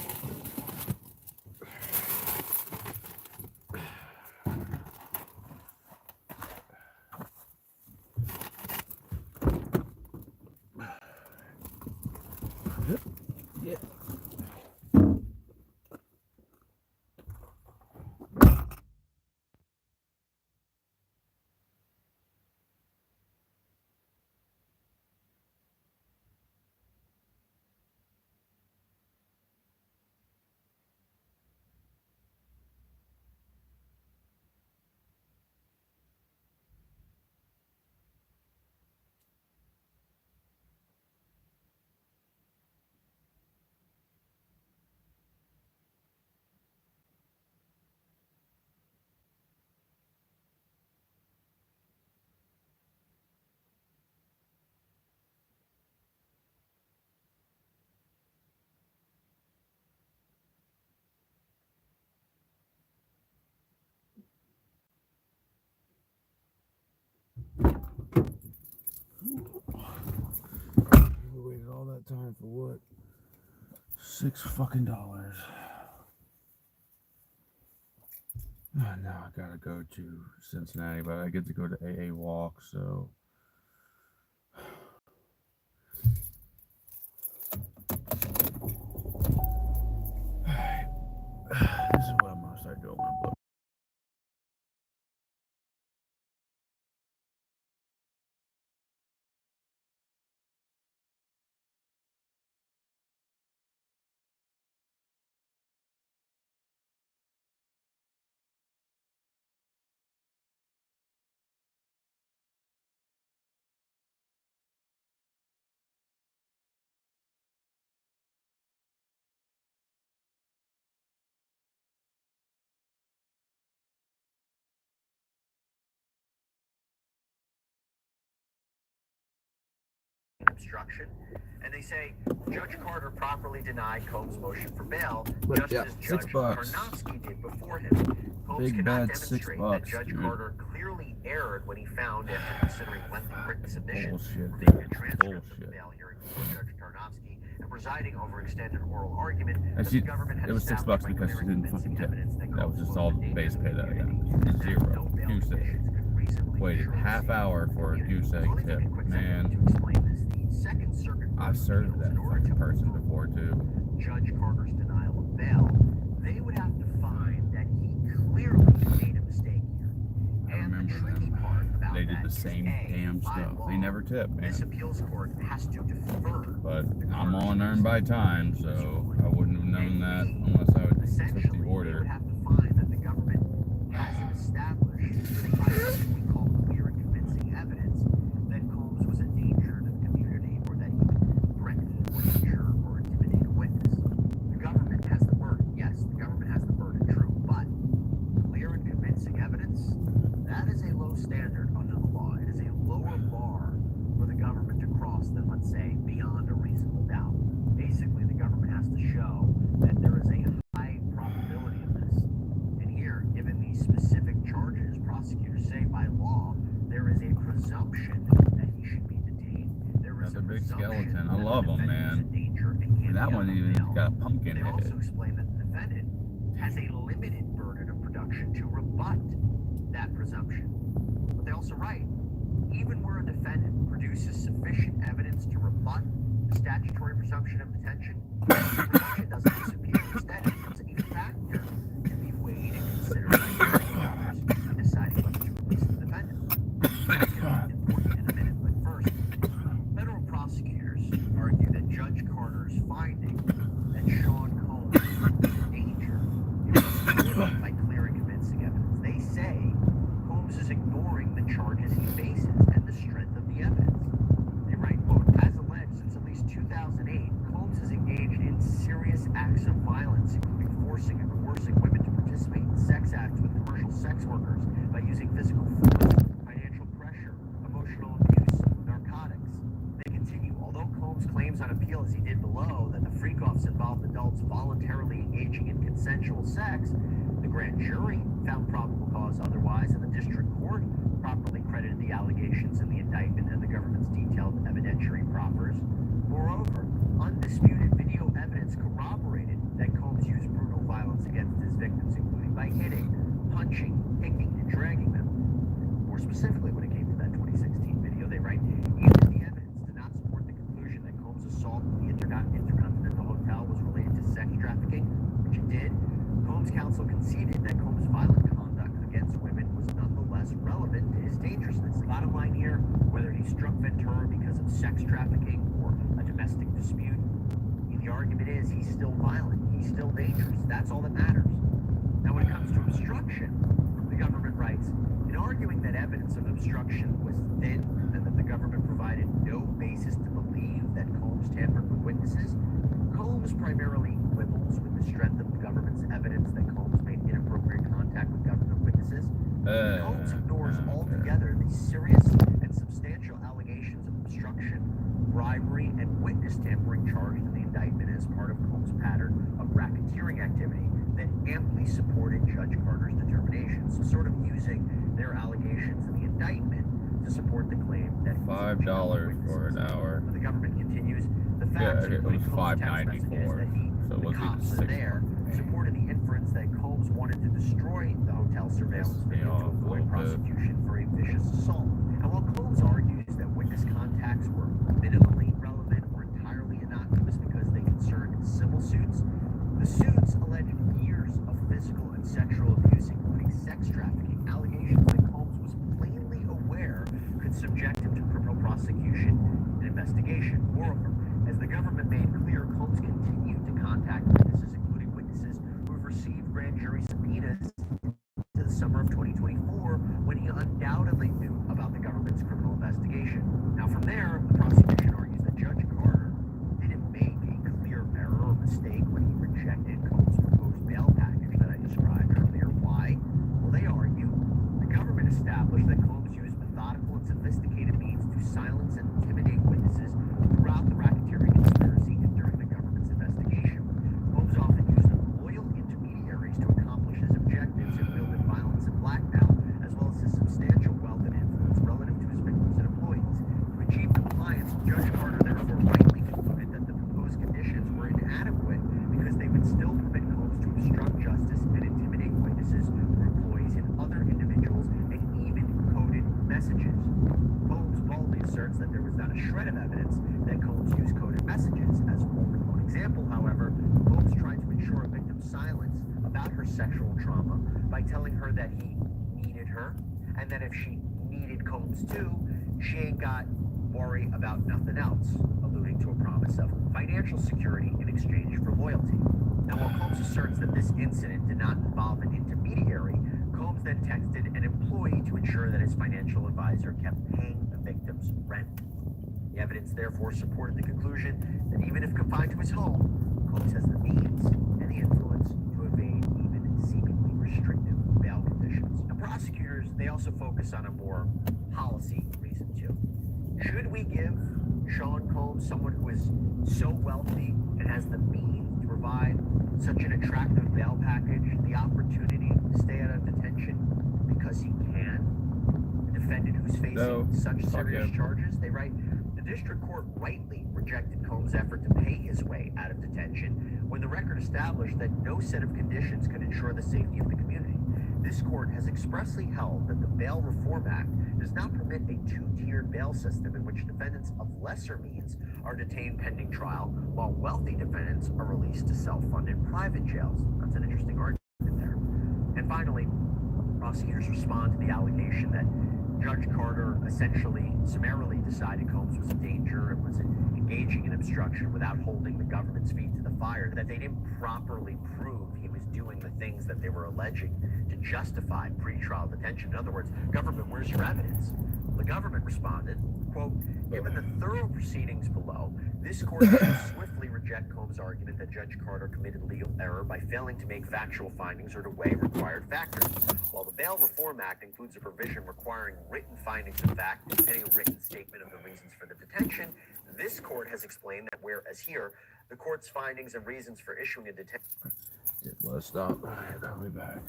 Yeah. We waited all that time for what? $6 fucking dollars. Now I gotta go to Cincinnati, but I get to go to AA Walk, so this is what I'm gonna start doing when I'm booked. obstruction, and they say Judge Carter properly denied Combs' motion for bail, But just yeah, as Judge $6. Karnofsky did before him. Combs Big cannot bad $6, demonstrate that Judge dude. Carter clearly erred when he found, after considering lengthy written submission, Bullshit, reading the dude. transcript of the Bullshit. bail hearing before Judge Karnofsky, and presiding over extended oral argument, And that she, the government had it was $6 established by because she clear and didn't fucking convincing tip. evidence That Combs was just posed all a danger base to the pay that I got. community, and that no Zero. bail Goose egg. conditions could reasonably Waited assure half safety hour of the for a community. goose So egg let me take tip. a quick second Man, to explain this. The Second Circuit Court I've of served Appeals, that in order fucking to person overrule before too. Judge Carter's denial of bail, they would have to find that he clearly made a mistake here. I And the remember tricky them. part about They did that the is, same A, damn by stuff. law, They never tip, this man. appeals court has to defer. But to I'm Carter's on earned by time, so I wouldn't have known that unless I would took Essentially, the they order. would have to find that the government hasn't established by what we call clear and convincing evidence that Combs was a danger to the community, or that he would threaten or injure or intimidate a witness. The government has the burden. Yes, the government has the burden, true, but clear and convincing evidence, that is a low standard under the law. It is a lower bar for the government to cross than, let's say, beyond a reasonable doubt. Basically, the government has to show that there is a high probability of this. And here, given these specific charges prosecutors I love the them, defendant is man. in danger and can't That be one on even bail. got a pumpkin They head. also explain that the defendant has a limited burden of production to rebut that presumption. But they also write, even where a defendant produces sufficient evidence to rebut the statutory presumption of detention, the presumption doesn't disappear. Instead, it becomes a factor to be weighed and considered by hearing judges in deciding whether to release the defendant. That's going to be important in a minute, but first, federal prosecutors argue that Judge Carter's finding that Sean Combs is in danger is supported by clear and convincing evidence. They say Combs is ignoring the charges he faces and the strength of the evidence. They write, quote, as alleged since at least 2008, Combs has engaged in serious acts of violence, including forcing and coercing women to participate in sex acts with commercial sex workers by using physical force, financial pressure, emotional abuse, narcotics. They continue, although Combs claims on appeal, as he did below, that the freak-offs involved adults voluntarily engaging in consensual sex, the grand jury found probable cause otherwise, and the district court properly credited the allegations in the indictment and the government's detailed evidentiary proffers. Moreover, undisputed video evidence corroborated that Combs used brutal violence against his victims, including by hitting, punching, kicking, and dragging them. More specifically, when it came to that 2016 video, they write, even if the evidence did not support the conclusion that Combs' assault at the Intercontinental Hotel was related to sex trafficking, which it did, Combs' counsel conceded that Combs' violent conduct against women was nonetheless relevant to his dangerousness. The bottom line here, whether he struck Ventura because of sex trafficking or a domestic dispute, the argument is he's still violent, he's still dangerous. That's all that matters. Now, when it comes to obstruction, the government writes, in arguing that evidence of obstruction was thin and that the government provided no basis to believe that Combs tampered with witnesses, Combs primarily quibbles with the strength of the government's evidence that Combs made inappropriate contact with government witnesses. Combs ignores altogether the serious and substantial allegations of obstruction, bribery, and witness tampering charged in the indictment as part of Combs' pattern of racketeering activity that amply supported Judge Carter's determination. So sort of using their allegations in the indictment to support the claim that he was $5 for an hour. But the government continues, the Yeah, facts it was including Combs' text messages $5.94, that he, so it the wasn't even cops are $6. there, supported the inference that Combs wanted to destroy the hotel surveillance Pissed me video to off a avoid little bit. prosecution for a vicious assault. And while Combs argues that witness contacts were minimally relevant or entirely innocuous because they concerned civil suits, the suits alleged years of physical and sexual abuse, including sex trafficking, allegations that Combs was plainly aware could subject him to criminal prosecution and investigation. Moreover, as the government made clear, Combs continued to contact witnesses, including witnesses who have received grand jury subpoenas to the summer of 2024, when he undoubtedly knew about the government's criminal investigation. Now, from there, the prosecution argues that Judge Carter didn't make a clear error or mistake when he rejected Combs' proposed bail package that I described earlier. Why? Well, they argue the government established that Combs used methodical and sophisticated means to silence and intimidate witnesses throughout the racketeering conspiracy and during the government's investigation. Combs often used loyal intermediaries to accomplish his objectives and wielded violence and blackmail, as well as his substantial wealth and influence relative to his victims and employees. To achieve compliance, Judge Carter therefore rightly concluded that the proposed conditions were inadequate because they would still permit Combs to obstruct justice and intimidate witnesses or employees and other individuals, and even coded messages. Combs boldly asserts that there was not a shred of evidence that Combs used coded messages. As one example, however, Combs tried to ensure a victim's silence about her sexual trauma by telling her that he needed her, and that if she needed Combs too, she ain't got worry about nothing else, alluding to a promise of financial security in exchange for loyalty. Now, while Combs asserts that this incident did not involve an intermediary, Combs then texted an employee to ensure that his financial advisor kept paying the victim's rent. The evidence therefore supported the conclusion that even if confined to his home, Combs has the means and the influence to evade even seemingly restrictive bail conditions. Now, prosecutors, they also focus on a more policy reason too. Should we give Sean Combs, someone who is so wealthy and has the means to provide such an attractive bail package, the opportunity to stay out of detention because he can? A defendant who's facing such serious charges, they write, the district court rightly rejected Combs' effort to pay his way out of detention when the record established that no set of conditions could ensure the safety of the community. This court has expressly held that the Bail Reform Act does not permit a two-tiered bail system in which defendants of lesser means are detained pending trial, while wealthy defendants are released to self-funded private jails. That's an interesting argument there. And finally, prosecutors respond to the allegation that Judge Carter essentially summarily decided Combs was a danger and was engaging in obstruction without holding the government's feet to the fire, that they didn't properly prove he was doing the things that they were alleging to justify pretrial detention. In other words, government, where's your evidence? The government responded, quote, given the thorough proceedings below, this court should swiftly reject Combs' argument that Judge Carter committed legal error by failing to make factual findings or to weigh required factors. While the Bail Reform Act includes a provision requiring written findings of fact and a written statement of the reasons for the detention, this court has explained that whereas here, the court's findings and reasons for issuing a detention... Didn't want to stop. I'll be back.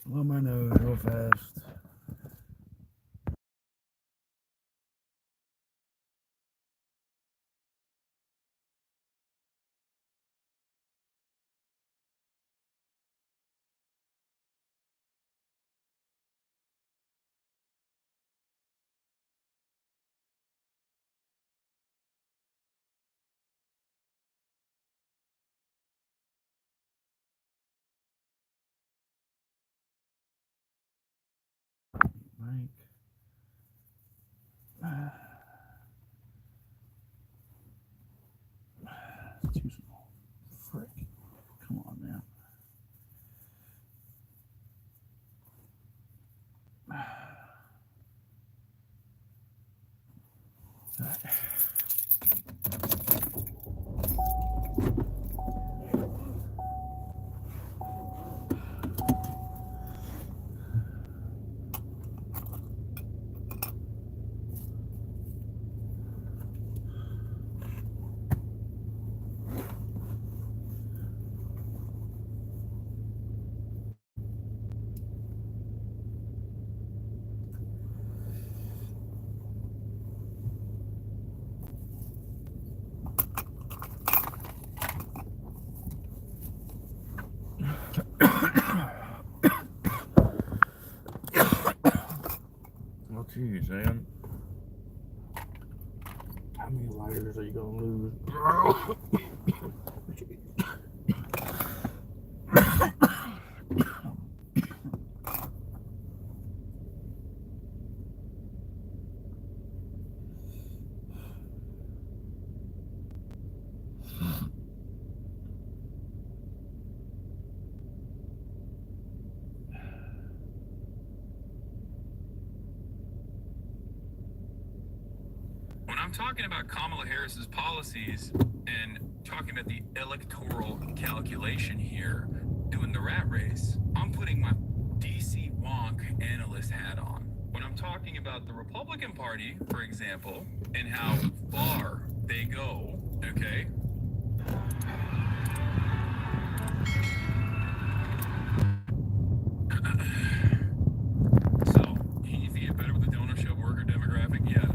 Blow my nose real fast. Mike. It's too small. Frick. Come on, man. All right. Well, geez, man. How many lighters are you gonna lose? I'm talking about Kamala Harris's policies and talking about the electoral calculation here, doing the rat race, I'm putting my DC wonk analyst hat on. When I'm talking about the Republican Party, for example, and how far they go, okay? So, easy, get better with the donor show worker demographic, yeah.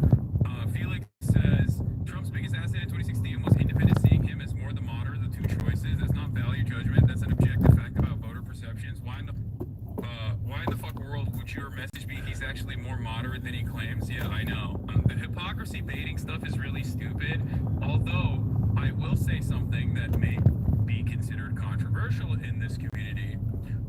Felix says, Trump's biggest asset in 2016 was independents seeing him as more the moderate of the two choices. That's not value judgment, that's an objective fact about voter perceptions. Why in the fuck world would your message be he's actually more moderate than he claims? Yeah, I know. The hypocrisy baiting stuff is really stupid, although I will say something that may be considered controversial in this community.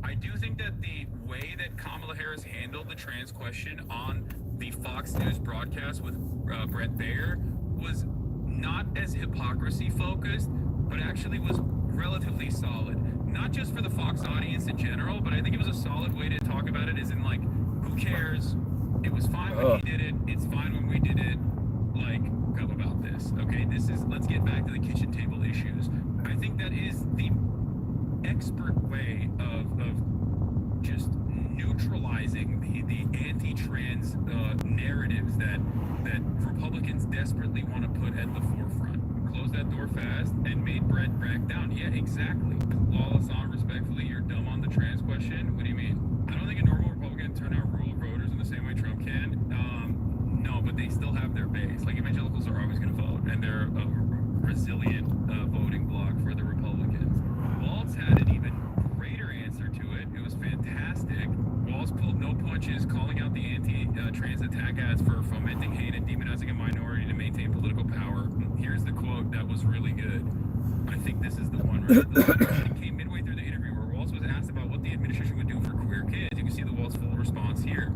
I do think that the way that Kamala Harris handled the trans question on the Fox News broadcast with Brett Baer was not as hypocrisy focused, but actually was relatively solid. Not just for the Fox audience in general, but I think it was a solid way to talk about it, as in like, who cares? It was fine when he did it. It's fine when we did it. Like, go about this. Okay, let's get back to the kitchen table issues. I think that is the expert way of just neutralizing the anti-trans narratives that Republicans desperately want to put at the forefront. Close that door fast and made Brett back down. Yeah, exactly. Lawless on, respectfully, you're dumb on the trans question. What do you mean? I don't think a normal Republican can turn out rural voters in the same way Trump can. No, but they still have their base. Like, evangelicals are always going to vote, and they're a resilient voting bloc for the Republicans. Waltz had an even greater answer to it. It was fantastic. Waltz pulled no punches, calling out the anti-trans attack ads for fomenting hate and demonizing a minority to maintain political power. Here's the quote that was really good. I think this is the one, right? It came midway through the interview where Waltz was asked about what the administration would do for queer kids. You can see the Waltz full response here.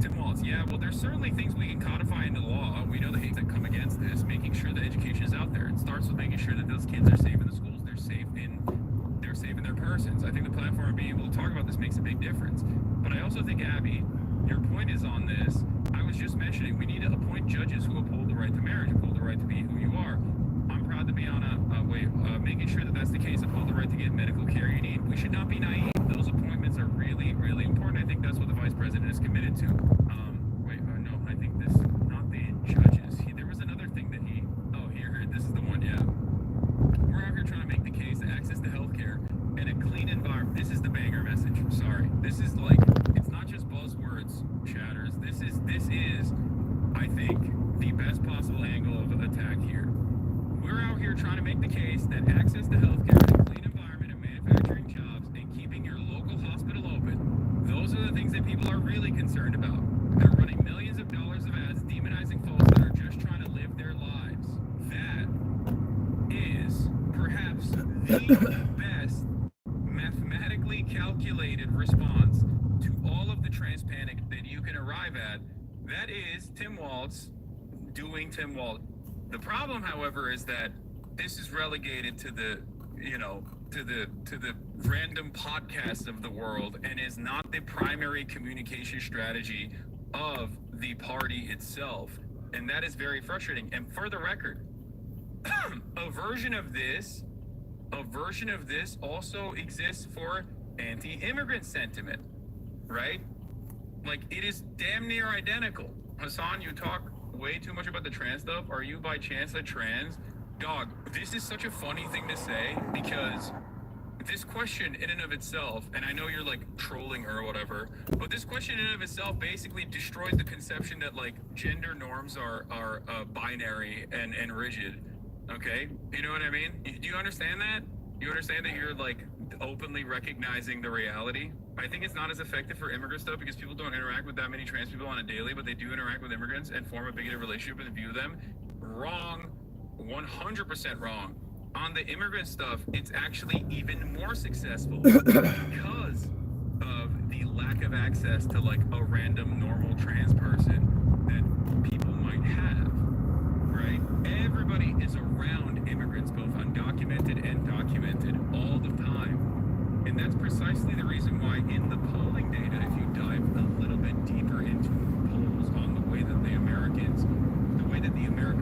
Tim Waltz, yeah, well, there's certainly things we can codify into law. We know the hate that come against this, making sure that education is out there. It starts with making sure that those kids are safe in the schools, they're safe in their persons. I think the platform of being able to talk about this makes a big difference. But I also think, Abby, your point is on this. I was just mentioning we need to appoint judges who uphold the right to marriage, uphold the right to be who you are. I'm proud to be on a way making sure that that's the case, uphold the right to get medical care you need. We should not be naive. Those appointments are really, really important. I think that's what the vice president is committed to. No, I think this, not the judges. There was another thing that here, this is the one, yeah. We're out here trying to make the case that access to healthcare and a clean environment. This is the banger message. Sorry. This is like, it's not just buzzwords, chatters. This is, I think, the best possible angle of attack here. We're out here trying to make the case that access to healthcare and a clean environment and manufacturing jobs and keeping your local hospital open, those are the things that people are really concerned about. They're running millions of dollars of ads demonizing folks that are just trying to live their lives. That is perhaps the best mathematically calculated response to all of the trans panic that you can arrive at. That is Tim Waltz doing Tim Waltz. The problem, however, is that this is relegated to the random podcasts of the world and is not the primary communication strategy of the party itself. And that is very frustrating. And for the record, a version of this also exists for anti-immigrant sentiment, right? Like, it is damn near identical. Hassan, you talk way too much about the trans stuff. Are you by chance a trans? Dog, this is such a funny thing to say, because this question in and of itself, and I know you're like trolling her or whatever, but this question in and of itself basically destroys the conception that like gender norms are binary and rigid. Okay? You know what I mean? Do you understand that? You understand that you're like openly recognizing the reality? I think it's not as effective for immigrant stuff because people don't interact with that many trans people on a daily, but they do interact with immigrants and form a bigoted relationship and view them. Wrong. 100% wrong. On the immigrant stuff, it's actually even more successful because of the lack of access to like a random normal trans person that people might have, right? Everybody is around immigrants, both undocumented and documented, all the time. And that's precisely the reason why in the polling data, if you dive a little bit deeper into polls on the way that the American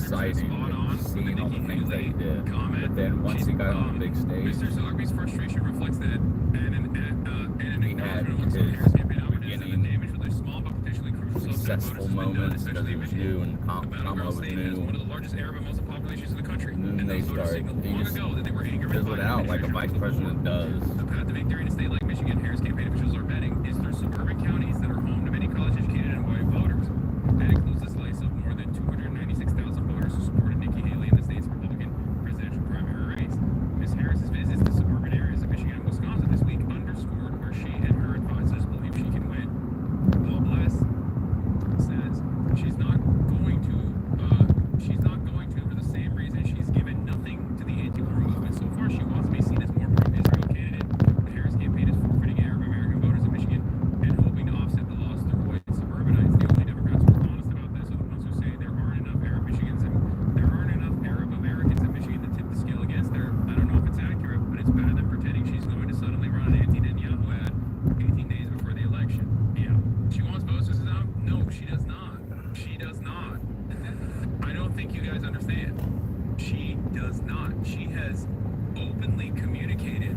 exciting spot on with the seeing all the Nikki things that he Haley did. comment. But then once he got on the big stage, Mr. Zogby's frustration reflects that, and an he had acknowledgement amongst his Harris campaign operatives that the beginning damage with a small but potentially crucial subset of successful voters has been done, moments because especially he in was Michigan. new and The Kamala battleground was state has one new. of the largest Arab and Muslim populations in the country, And then and they those voters started, signaled he long just ago that they were angry with fizzled Biden out like a administration vice because of the president war. does. The path to victory in a state like Michigan, Harris campaign officials are betting, is through suburban counties that are home to many college-educated and white voters. That includes a slice of more than 296,000 voters who supported Nikki Haley in the state's Republican presidential primary race. Ms. Harris's visits to suburban areas of Michigan and Wisconsin this week underscored where she and her advisors believe she can win. Paul Bless says she's not going to for the same reason she's given nothing to the anti-war movement. So far, she wants to be seen as more pro-Israel candidate. The Harris campaign is forfeiting Arab American voters in Michigan and hoping to offset the loss through white suburbanites. The only Democrats who are honest about this are the ones who say there aren't enough Arab Americans in Michigan to tip the scale against her. I don't know if it's accurate, but it's better than pretending she's going to suddenly run an anti-Netanyahu ad 18 days before the election. Yeah. She wants votes to out? No, she does not. She does not. I don't think you guys understand. She does not. She has openly communicated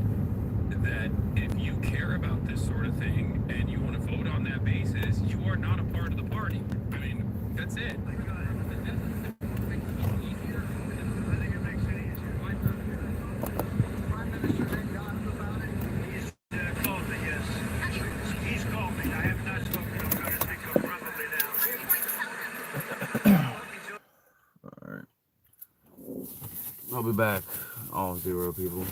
that if you care about this sort of thing and you want to vote on that basis, you are not a part of the party. I mean, that's it. Alright. I'll be back. All 0 people.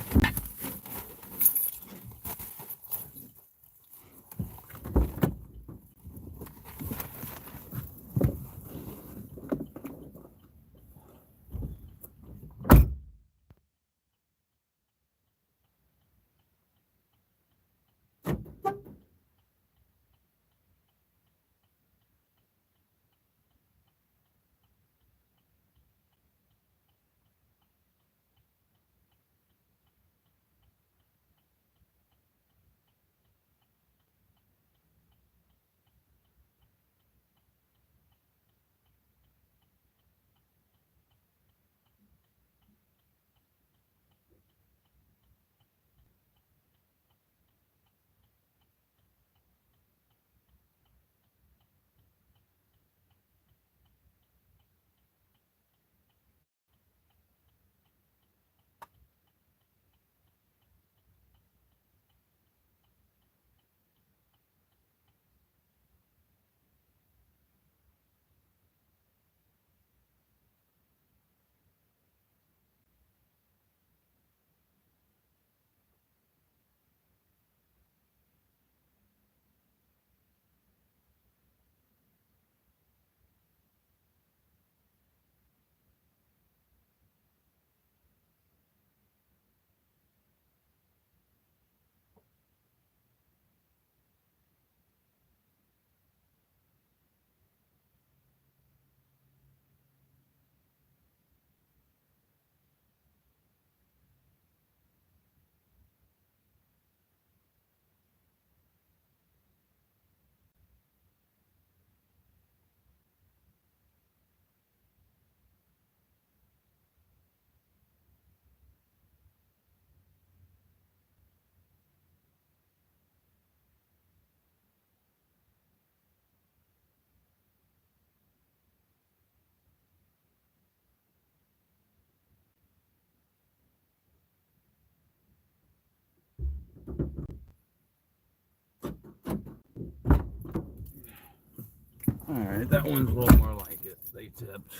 Alright, that one's a little more like it. They tipped.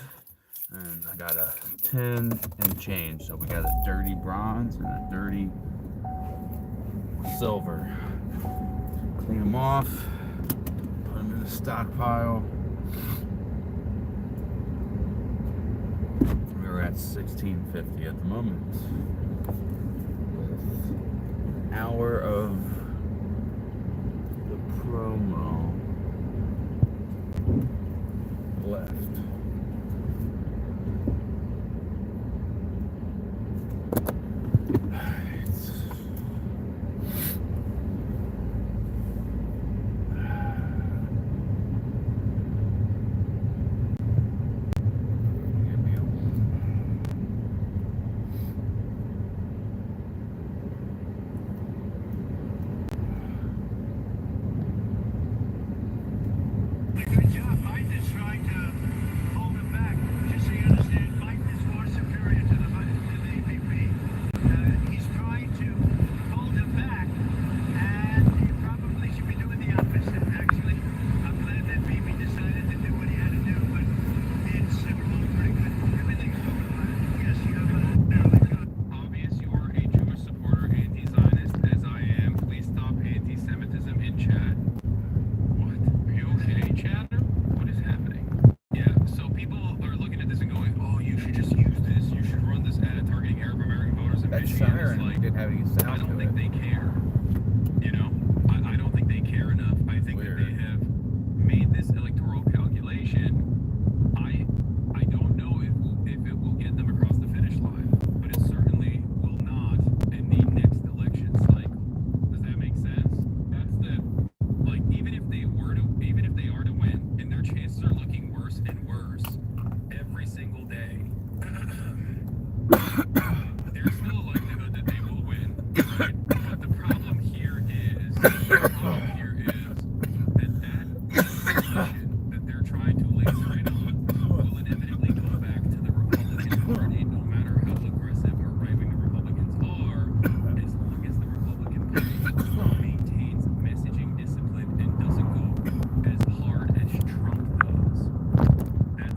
And I got a 10 and change. So we got a dirty bronze and a dirty silver. Clean them off. Put them in the stockpile. We're at 1650 at the moment. With an hour of the promo left. Give me having a sound I don't to think it. they care. You know, I don't think they care enough. I think that they have made this electoral calculation. I don't know if it will get them across the finish line, but it certainly will not in the next election cycle. Does that make sense? That's the like even if they are to win, and their chances are looking worse and worse every single day. There's still a likelihood that they will win, right? But the problem here is that coalition that they're trying to laser in on will inevitably go back to the Republican Party, no matter how aggressive or right-wing the Republicans are, as long as the Republican Party maintains messaging discipline and doesn't go as hard as Trump does. That's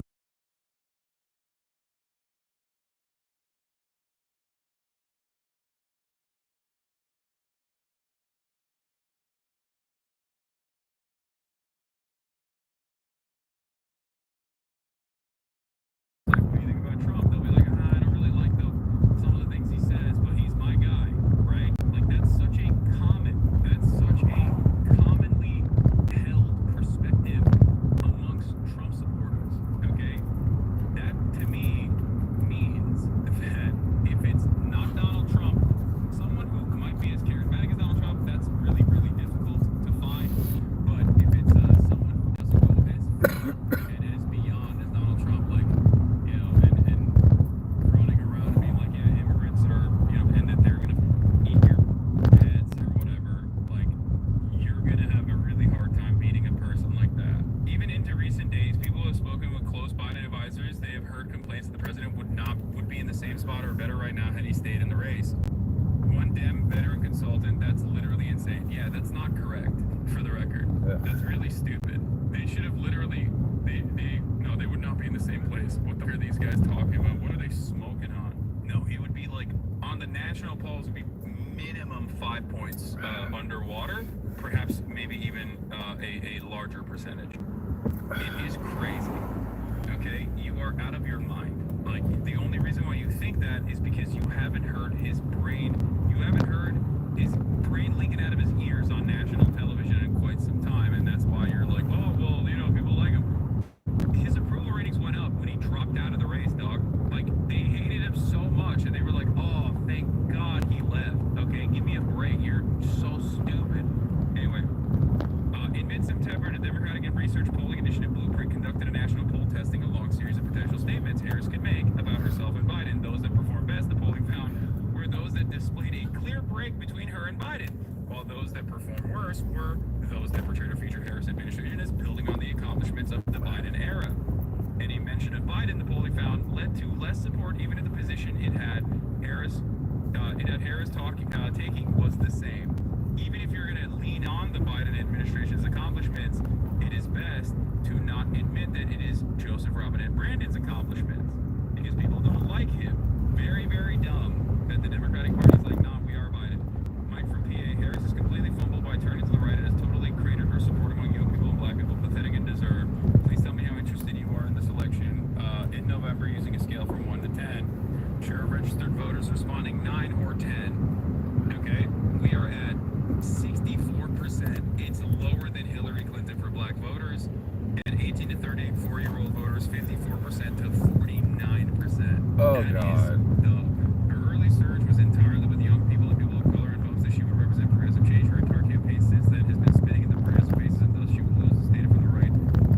like, what do you think about Trump? They'll be like, I don't really like some of the things he says, but he's my guy, right? Like that's such a commonly held perspective amongst Trump supporters. Okay, that to me means that if it's not Donald Trump, someone who might be as charismatic as Donald Trump, that's really, really difficult to find. But if it's someone who doesn't go as far and as beyond as Donald Trump, like and running around and being like, yeah, immigrants are, and that they're gonna eat your pets or whatever, like you're gonna have a really hard time beating a person like that. Even into recent days, people have spoken with close Biden advisors. They have heard complaints that the president would be in the same spot or better right now had he stayed in the race. One Dem veteran consultant, that's literally insane. Yeah, that's not correct, for the record. Yeah. That's really stupid. They should have literally, no, they would not be in the same place. What the are these guys talking about? What are they smoking on? No, he would be like, on the national polls, would be minimum 5 points underwater, perhaps maybe even a larger percentage. It is crazy. Okay, you are out of your mind. Like the only reason why you think that is because you haven't heard his brain. You haven't heard his brain leaking out of his ears on national television in quite some time, and that's why you're like, oh well, people like him. His approval ratings went up when he dropped out of the race, dog. Like they hated him so much, and they were like, oh, thank God he left. Okay, give me a break. You're so stupid. Anyway. In mid-September, the Democratic and Research Polling Initiative Blueprint conducted a national poll testing a long series of potential statements Harris could make about herself and Biden. Those that performed best, the polling found, were those that displayed a clear break between her and Biden, while those that performed worse were those that portrayed or featured Harris' administration as building on the accomplishments of the Biden era. Any mention of Biden, the polling found, led to less support even if the position it had Harris taking was the same. Even if you're going to lean on the Biden administration's accomplishments, it is best to not admit that it is Joseph Robinette Brandon's accomplishments, because people don't like him. Very, very dumb that the Democratic Party is like, nah, we are Biden. Mike from PA, Harris is completely fumbled by turning to the right and has totally created her support among young people and black people, pathetic and deserved. Please tell me how interested you are in this election. In November, using a scale from 1 to 10, share of registered voters responding 9 or 10. Okay, we are at 64%. It's lower than Hillary Clinton for black voters, and 18 to 34-year-old voters 54% to 49%. Oh, that God. Her early surge was entirely with young people and people of color in hopes that she would represent progressive change. Her entire campaign since then has been spinning in the progressive basis, and thus she would lose the state from the right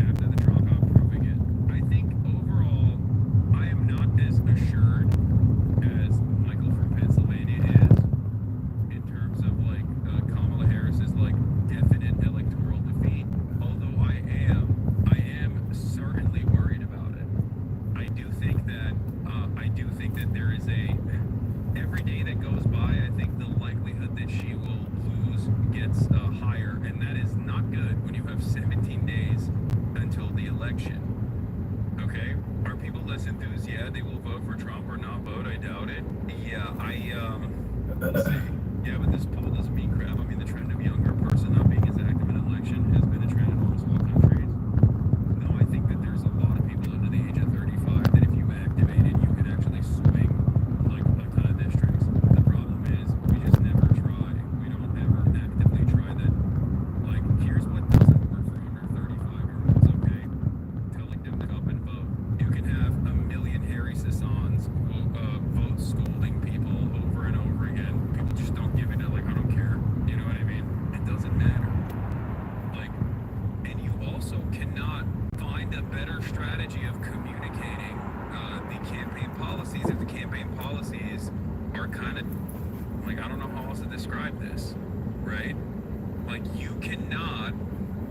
after the dropout, proving it. I think overall, I am not as assured as Michael from Pennsylvania is in terms of like Kamala Harris's like definite electoral defeat. Although I am certainly worried about it. I do think that there is every day that goes by, I think the likelihood that she will lose gets higher, and that is not good when you have 17 days until the election. Okay, are people less enthused? Yeah, they will vote for Trump or not vote. I doubt it. Yeah, we'll see. Yeah, but this poll doesn't mean crap. I mean, the trend of younger person not being as active in an election has been a trend in almost all countries. No, I think that there's a lot of people under the age of 35 that if you activated, you could actually swing like a ton of districts. The problem is we just describe this, right? Like, you cannot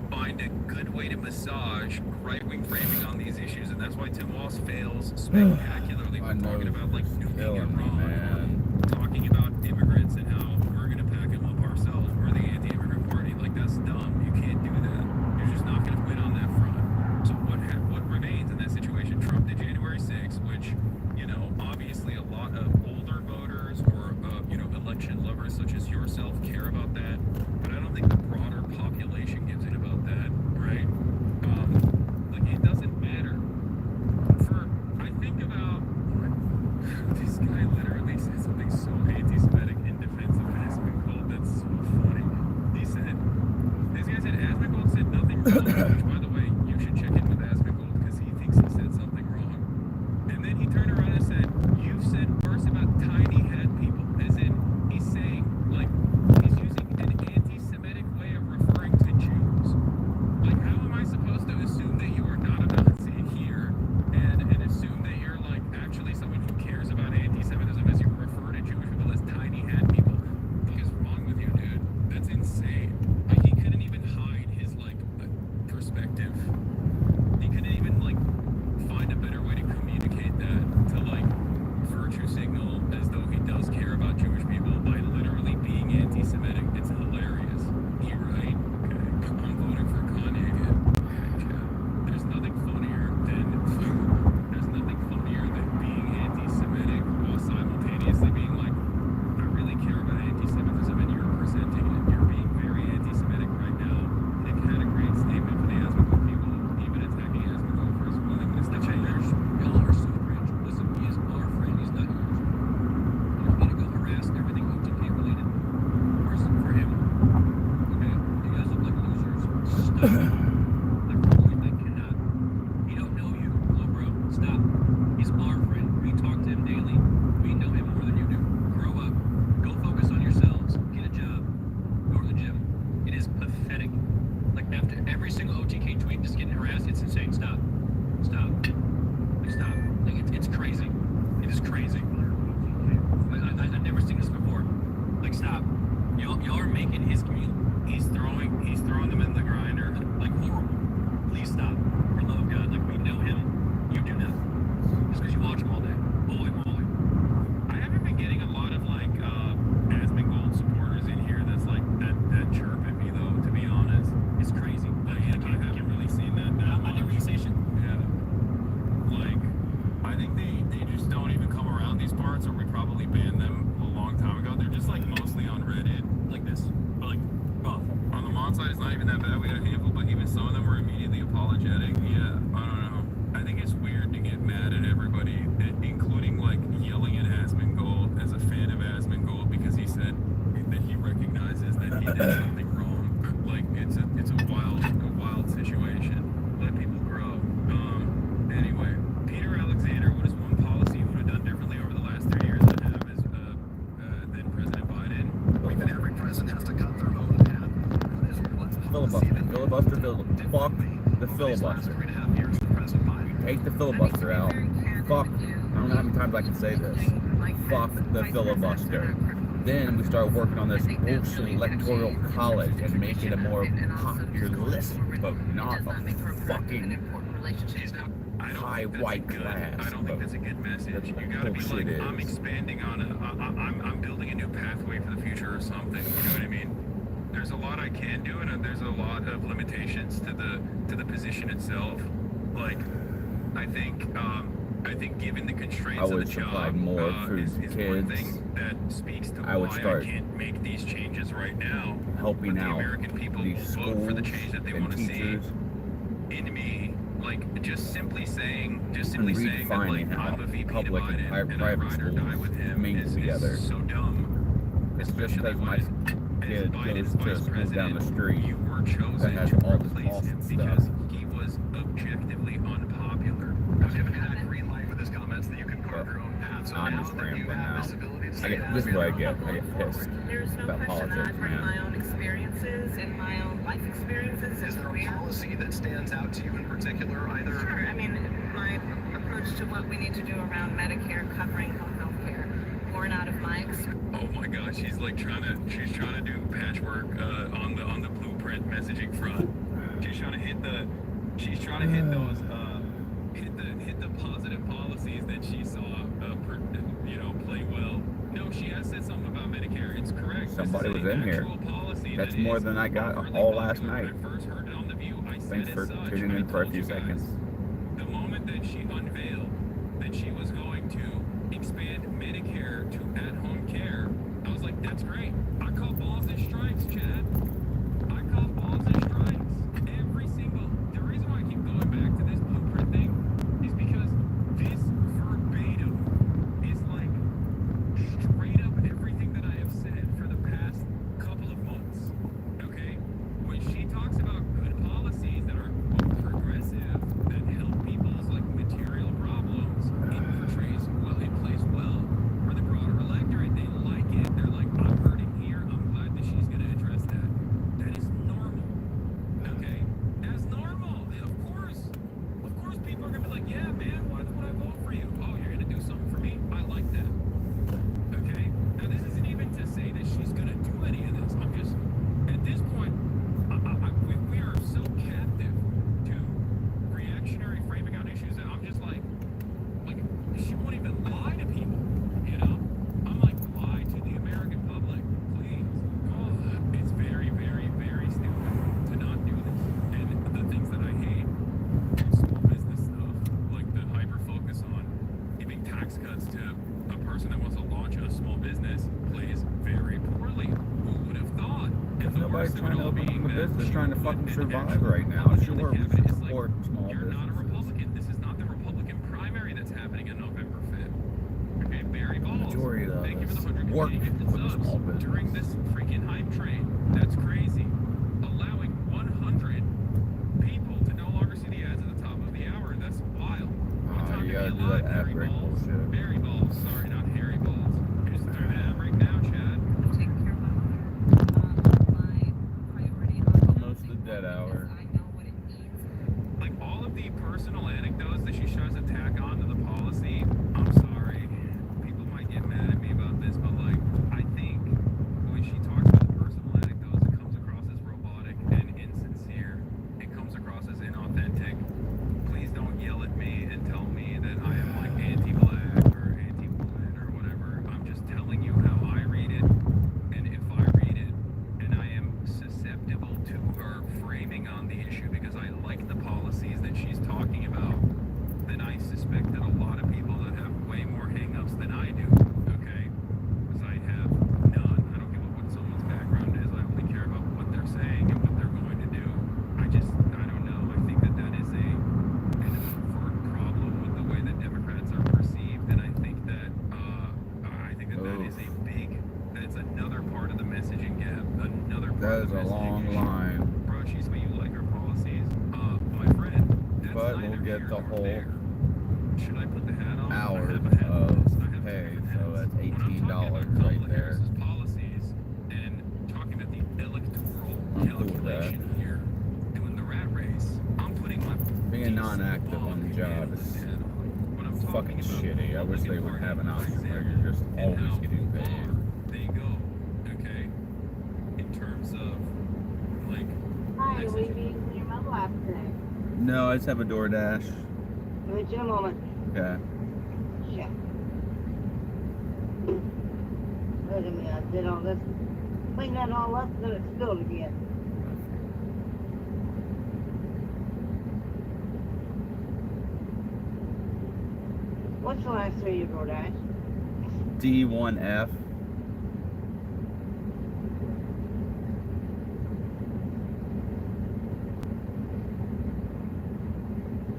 find a good way to massage right-wing framing on these issues, and that's why Tim Walz fails spectacularly I with know talking about, like, nuking killing me, Iran, man. talking about immigrants and how we're gonna pack them up ourselves. We're the anti-immigrant party. Like, that's dumb. You can't do that. You're just not gonna win on that front. So what remains in that situation? Trump did January 6th, which, you know, obviously a lot of older voters or, you know, election lovers such as yourself care about that, but I don't think the broader population gives it about that, right? Like, it doesn't matter. I think about this guy literally said something so anti-Semitic in defense of Asmongold. That's so funny. This guy said Asmongold said nothing wrong, which, by the way, you should check in with Asmongold because he thinks he said something wrong. And then he turned around and said, "You've said worse about tiny head people," as in he's saying, like, he's using an anti-Semitic way of referring to Jews. Like, how am I supposed to assume that you are not a Nazi here and assume that you're, like, actually someone who cares about anti-Semitism as you refer to Jewish people as tiny head people? What is wrong with you, dude? That's insane. Like, he couldn't even hide his, like, perspective. He couldn't even, like, find a better way to communicate that to, like, virtue signal as though he does care about Jewish people by literally being anti-Semitic. It's hilarious. You right? Okay. I'm voting for Kanye again. Okay, Chad. There's nothing funnier than being anti-Semitic while simultaneously being like, I really care about anti-Semitism and you're presenting it. You're being very anti-Semitic right now. Nick had a great statement for the Asmongold people, even attacking Asmongold for his willingness to change. Y'all are so rich. Listen, he is our friend. He's not yours. You don't need to go harass everything OTK related. For him. Okay? You guys look like losers. Stop. Like, really, they cannot. He don't know you. Oh, bro, stop. He's our friend. We talk to him daily. We know him more than you do. Grow up. Go focus on yourselves. Get a job. Go to the gym. It is pathetic. Like, after every single OTK tweet, just getting harassed, it's insane. Stop. Stop. Like, stop. Like, it's crazy. It is crazy. I've never seen this before. Like, stop. Y'all are making his community. He's throwing them in the grinder. Like, horrible. Please stop. For the love of God. Like, we know him. You do not. Just because you watch him all day. Holy moly. I haven't been getting a lot of, like, Asmongold supporters in here that's like that chirp at me, though, to be honest. It's crazy. I haven't really seen that My new station. Yeah. Like, I think they just don't even come around these parts, or we probably banned them a long time ago. They're just, like, mostly on Reddit. Like this. But, like, rough. On the Mon side, it's not even that bad. We got a handful, but even some of them were immediately apologetic. Yeah, I don't know. I think it's weird to get mad at everybody, including, like, yelling at Asmongold as a fan of Asmongold because he said that he recognizes that he did something wrong. Like, it's a wild situation. Let people grow. Anyway, Peter Alexander, what is one policy you would have done differently over the last 3 years that have as than President Biden? We've been every president has to cut their own path. There's one policy that Fuck the filibuster. 3.5 years of President Biden. Take the filibuster out. Fuck. I don't know how many times I can say this. Fuck the filibuster. Then we start working on this bullshit electoral college and make it a more populist vote, not a fucking high white class I don't think that's a good message. That's You what gotta be bullshit like, is. I'm expanding on I'm building a new pathway for the future or something. You know what I mean? There's a lot I can do, and there's a lot of limitations to the position itself. Like, I think given the constraints I would of the supply job, more food is to one kids. thing that speaks to I would why start I can't make these changes right now. helping But the out American people will these vote for the schools change that they and want to see teachers in me. Like, just simply saying that, redefining like, how I'm a VP to public and Biden and I private ride or die schools with him meet is together. so dumb. It's just Especially because my when, as kid Biden's goes to vice school down the president, street you were chosen that has to all this replace awesome him stuff. because he was objectively unpopular. I was given a green light with his comments that you can carve your own path. So I'm now just that you rambling have now. this ability to I say get, this is what I get. I get forward. pissed There's no about question that I politics, bring my man. own experiences and my own life experiences Is and there a career. policy that stands out to you in particular, either? Sure. I mean, my approach to what we need to do around Medicare covering home health care, more born out of my experience. Oh my gosh, she's trying to do patchwork on the blueprint messaging front. She's trying to hit those hit the positive policies that she saw play well. No, she has said something about Medicare. It's correct. Somebody was in here. That's more than I got all last night. When I first heard it on The View, I said Thanks for tuning in for a few seconds. The moment that she unveiled that she was going to expand Medicare to at-home care, I was like, that's great. I call balls and strikes, Chad. I call balls and strikes. The reason why I keep going back to this blueprint thing is because this verbatim is straight up everything that I have said for the past couple of months. Okay? When she talks about good policies that are progressive, that help people's material problems, it plays well for the broader electorate. They like it. They're like, I'm hurting here. I'm glad that she's gonna address that. That is normal. Okay? That's normal. Of course people are gonna be like, yeah, man, why would I vote for you? Oh, you're gonna do something for me? I like that. Okay? Now this isn't even to say that she's gonna do any of this. I'm just, at this point, we are so captive to reactionary framing on issues that I'm just like, she won't even lie to people, you know? I'm like, lie to the American public, please. Oh, it's very, very, very stupid to not do this. And the things that I hate, small business stuff, like the hyper focus on giving tax cuts to a person that wants to launch a small business, plays very poorly. Who would have thought? And the Nobody's worst of trying it to all open being a that business, she trying to would fucking an survive actual right now. Republican in Sure, the we cabinet. should It's like, support small you're not a businesses. Republican. This is not the Republican primary that's happening on November 5th. Okay, Barry Balls. Majority of Thank you for the us 100 work Canadian for the subs small business. during this freaking hype train. That's crazy. Allowing 100 people to no longer see the ads at the top of the hour. That's wild. What time You are gotta we do that alive, ad Barry break Balls? bullshit. Barry Balls. Sorry, not Harry Balls. You're just doing an ad break now, Chad. Taking care of my mother. My priority on Almost the housing dead because hour. I know what it means. All of the personal anecdotes that she tries to tack on to the policy, I'm sorry. People might get mad at me about this, but I think when she talks about the personal anecdotes, it comes across as robotic and insincere. It comes across as inauthentic. Please don't yell at me and tell me that I am anti-black or anti-woman or whatever. I'm just telling you how I read it, and if I read it and I am susceptible to her framing on the issue because I like the policies that she's talking about, then I suspect that a lot of people that have way more hang-ups than I do, okay? Because I have none. I don't give a what someone's background is. I only care about what they're saying and what they're going to do. I don't know. I think that is an overt problem with the way that Democrats are perceived, and I think that that is a big, that's another part of the messaging gap, another part That of is the a messaging long issue. line. Brochies, but you like our policies. My friend, that's But neither we'll get here the nor whole there. Should I put the hat on? hour I have a hat of on. I have pay, two different so hats. that's When I'm talking about $18 Kamala right there. Harris's policies and talking about the electoral I'm cool with calculation here, doing the rat race, I'm putting my Being non-active on the job is when I'm fucking talking about shitty. I wish they would have an option where you're just and always how getting paid. far they go, okay? In terms of Hi, we need your mobile app today. No, I just have a DoorDash. Give it you a moment. Okay. Yeah. Look at me, I did all this. Clean that all up, then it's spilled again. What's the last three of your DoorDash? D1F.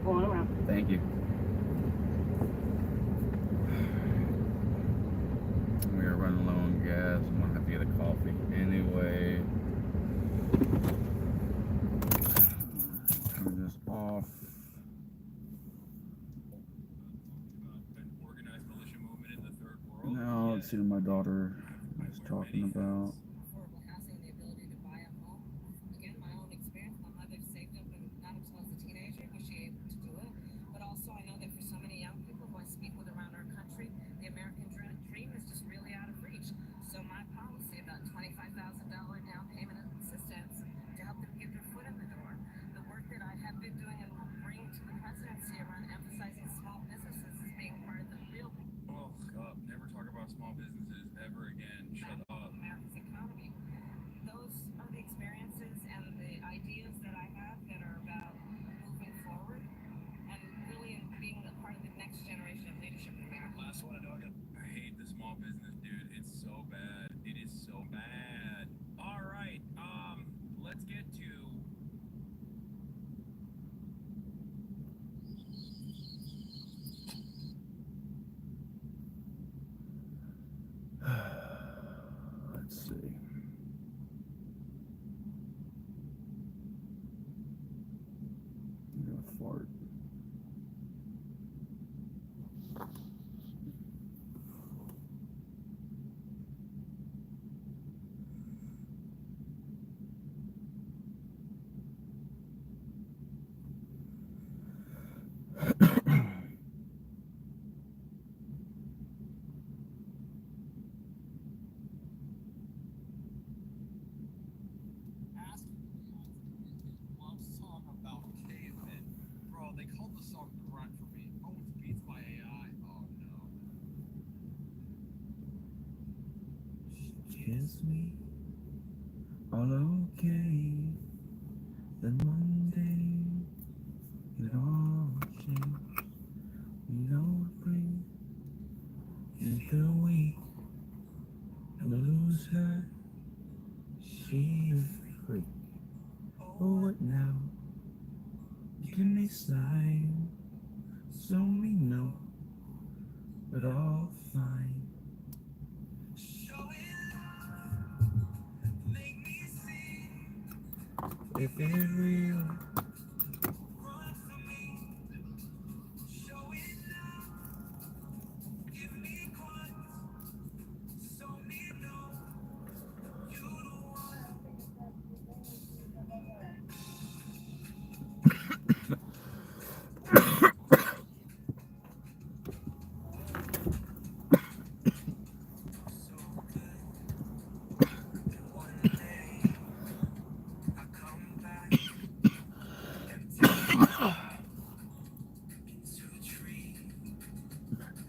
Going around. Thank you. We are running low on gas. I'm gonna have to get a coffee anyway. Turn this off. an organized militia movement in the third world. Now let's see what my daughter is talking about. Affordable housing, the ability to buy a home. Again, my own experience. My mother saved up, and not until I was a teenager was she able to do it. But also, I know that for so many young people who I speak with around our country, the American dream is just really Is we all okay? Then one day it all changed. We don't breathe until we lose her. She is free. Oh, what now? Give me sign so we know we're all fine. If it's real,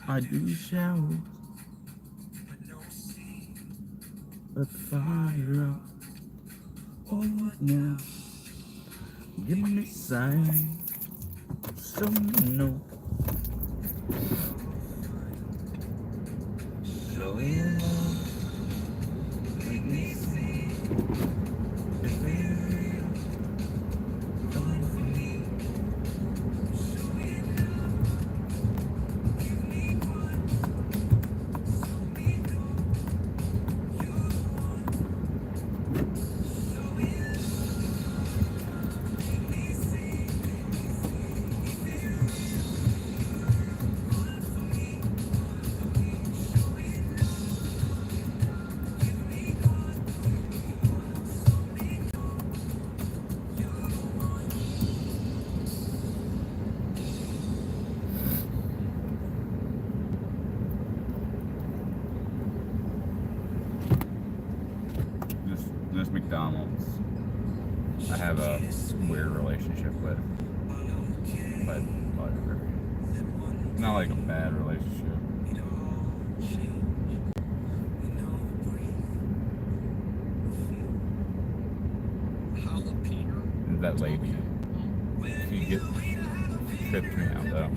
I do shout, let the fire up. Oh, what now? Give me sign so we know. So in love, make me see if it's real. Come for me. This McDonald's, I have a weird relationship with, but whatever. Not like a bad relationship. That lady, she tripped me out though.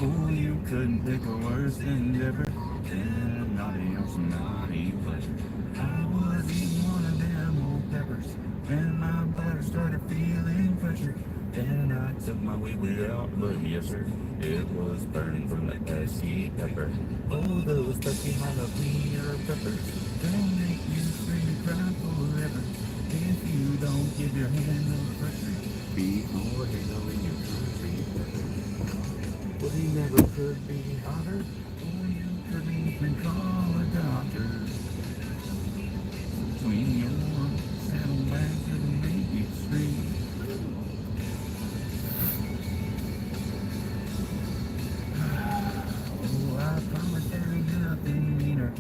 Oh, you couldn't pick a worse endeavor than naughty or some naughty pleasure. I was eating one of them old peppers, and my bladder started feeling pressure. Then I took my wee out, but yes sir, it was burning from that pesky pepper. Oh, those pesky jalapeno peppers, they'll make you scream and cry forever. If you don't give your hand no pressure before handling your country pepper. Well, he never could be hotter. Oh, you couldn't even call a doctor. Between your saddlebags and maybe street. Oh, I promise there ain't nothing meaner.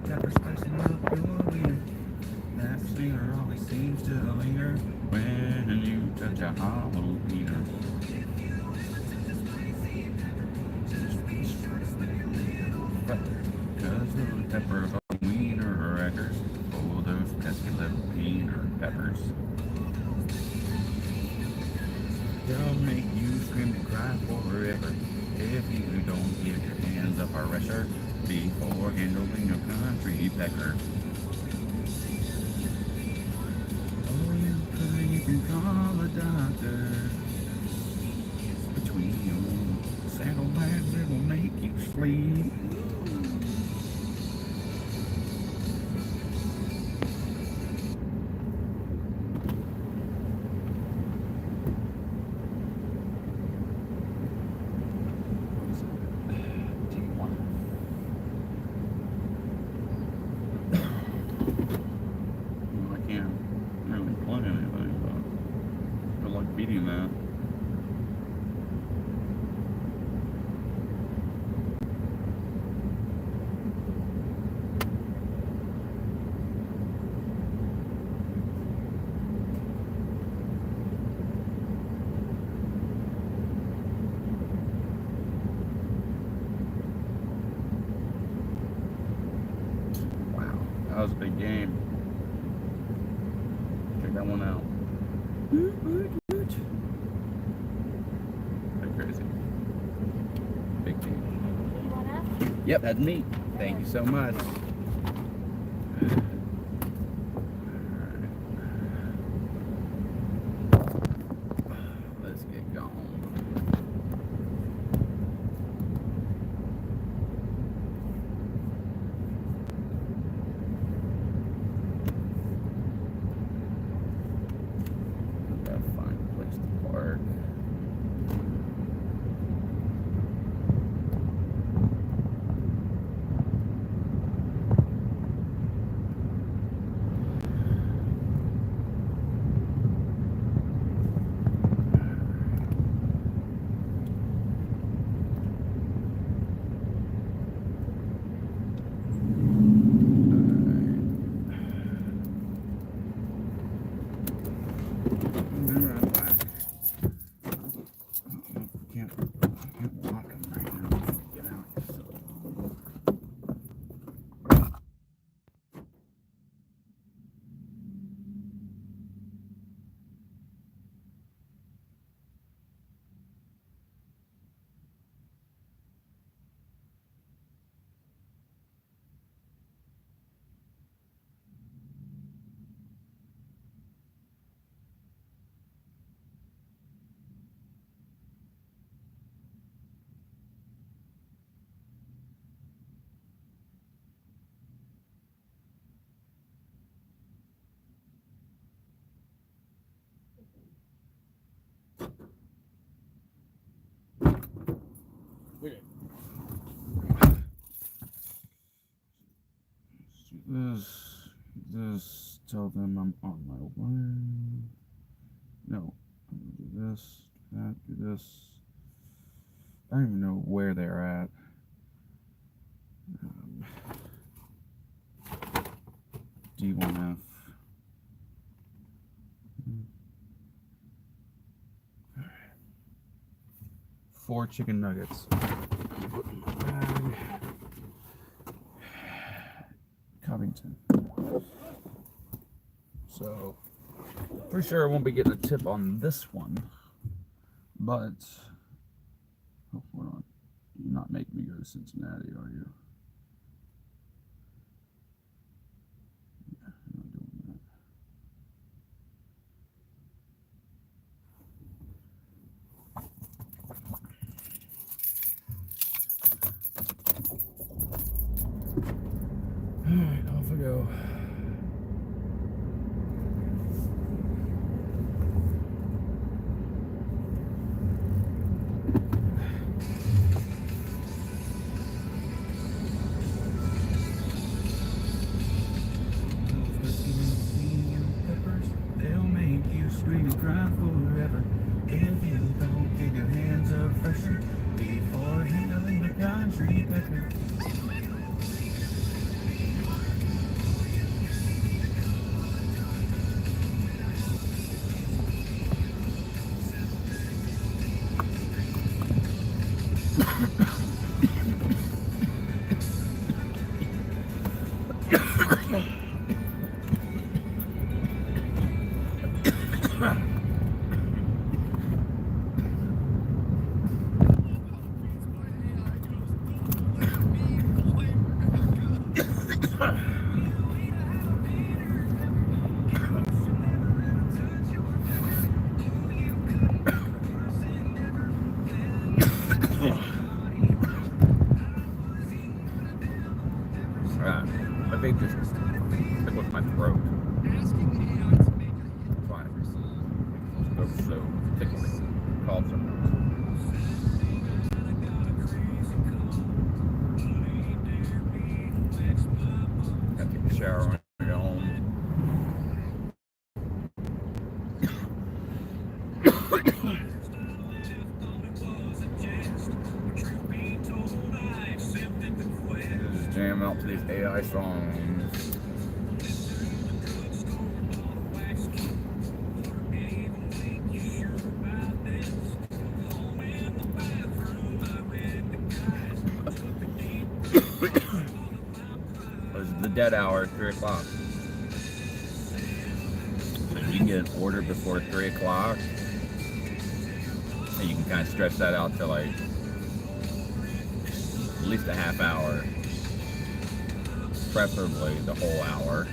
Pepper spicing up your wiener. That stinger always seems to linger when you touch a jalapeno. Cause those peppers are wiener wreckers. Oh, those pesky little wiener peppers. They'll make you scream and cry forever if you don't get your hands up our rusher before handling your country pecker. Oh, you couldn't even call a doctor. Between your saddlebags, it'll make you sleep. I can't really plug anything, but I like beating that. That was a big game. Check that one out. Pretty crazy. Big game. Yep, that's me. Thank you so much. Let's get going. Gotta find a place to park. Can't walk them right now. Get out. Okay. Let's do this. Tell them I'm on my way. No. I'm gonna do this, that, do this. I don't even know where they're at. D1F. 4 chicken nuggets. Put in my bag. Covington. So, pretty sure I won't be getting a tip on this one, but oh, hold on. You're not making me go to Cincinnati, are you? Yeah, I'm not doing that. Alright, off we go. They'll make you scream and cry forever if you don't get your hands up first before handling the country pecker. My vape just took with my throat. Fine. It's so tickling. Called something. Gotta take a shower when I get home. Just jam out to these AI songs. The dead hour, 3 o'clock. So if you can get an order before 3 o'clock, and you can kind of stretch that out to like at least a half hour, preferably the whole hour.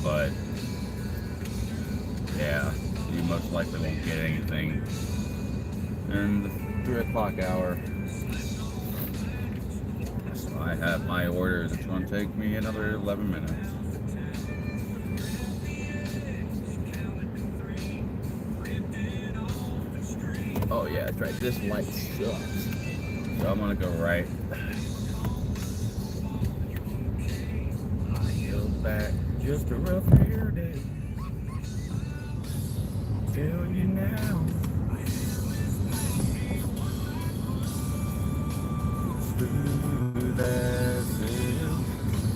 But yeah, you most likely won't get anything in the 3 o'clock hour. So I have my orders. It's going to take me another 11 minutes. Oh yeah, that's right. This light sucks. So I'm going to go right. I go back. Just a rough hair day. Tell you now. Smooth as silk.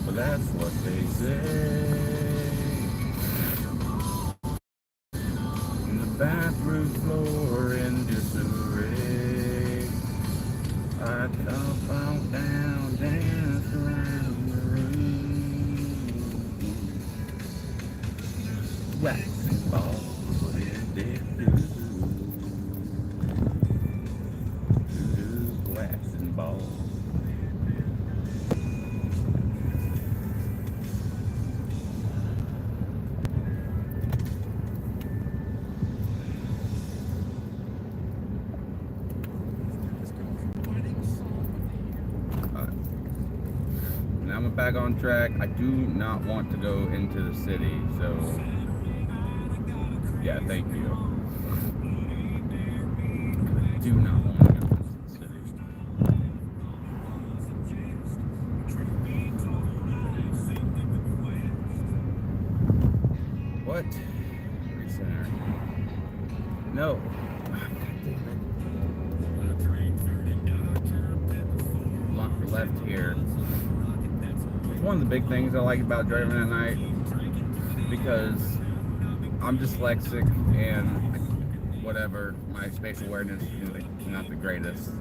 Well, that's what they say. In the bathroom floor in disarray. I come on down, dance around the room. Wax ball, what is it do? Wax and ball. Now I'm back on track. I do not want to go into the city, so yeah, thank you. I do not want to go into the city. What? Recenter. No. Left here. One of the big things I like about driving at night, because I'm dyslexic and whatever, my spatial awareness is not the greatest.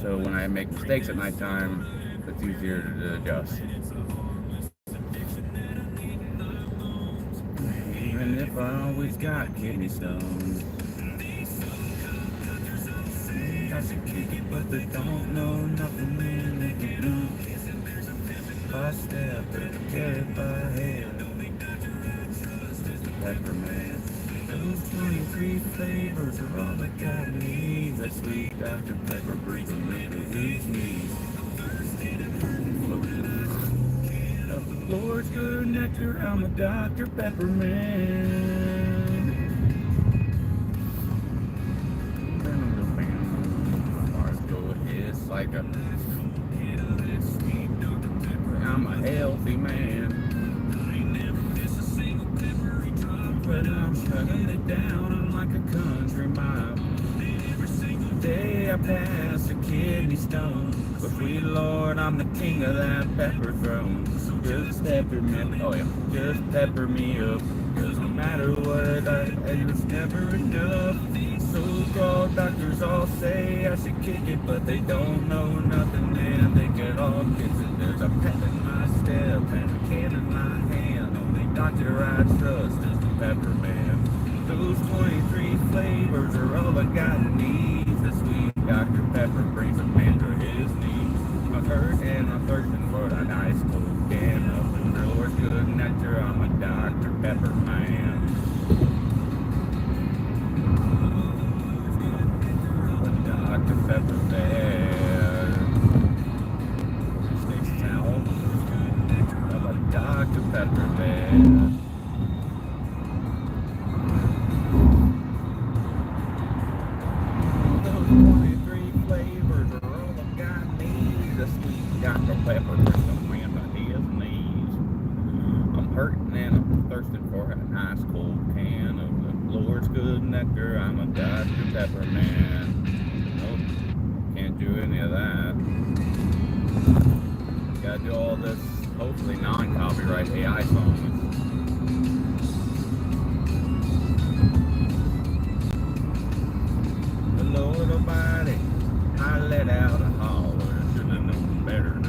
So when I make mistakes at nighttime, it's easier to adjust. Even if I always got kidney stones, I should kick it, but they don't know nothing when they can do. I step carried by head. Peppermint. Those 23 flavors are all I got needs. That sweet Dr. Pepper brings them in the knees. Of the Lord's good nectar, I'm a Dr. Peppermint. My heart go hiss like a. I'm a healthy man, but I'm shutting it down. I'm like a country mile. Every single day I pass a kidney stone. But sweet Lord, I'm the king of that pepper throne. So just pepper me, oh yeah, just pepper me up. Cause no matter what it's never enough. So-called doctors all say I should kick it, but they don't know nothing, and they get all kids. And there's a pep in my step and a can in my hand. Only doctor I trust is the peppermint. Those 23 flavors are all I got needs. The sweet Dr. Pepper brings a man to his knees. I'm hurt and I'm thirsting for a nice cold can of the Lord's good nectar. I'm a Dr. Pepper man. Dr. Pepper man. Snakes towel. I'm a Dr. Pepper man. Those 23 flavors are all I got needs. The sweet Dr. Pepper brings a man to his knees. I'm hurting and I'm thirsting for a nice cold can of the Lord's good nectar. I'm a Dr. Pepper man. Nope, can't do any of that. Gotta do all this, hopefully non-copyright AI songs. The Lord Almighty, I let out a holler, should have known better.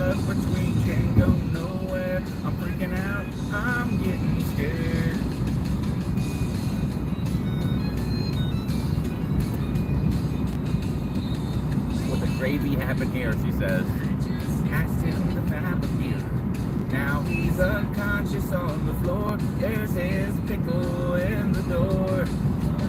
stuck between, can't go nowhere. I'm freaking out, I'm getting scared. What the gravy happened here, she says. Asked him the map appeared. Now he's unconscious on the floor. There's his pickle in the door.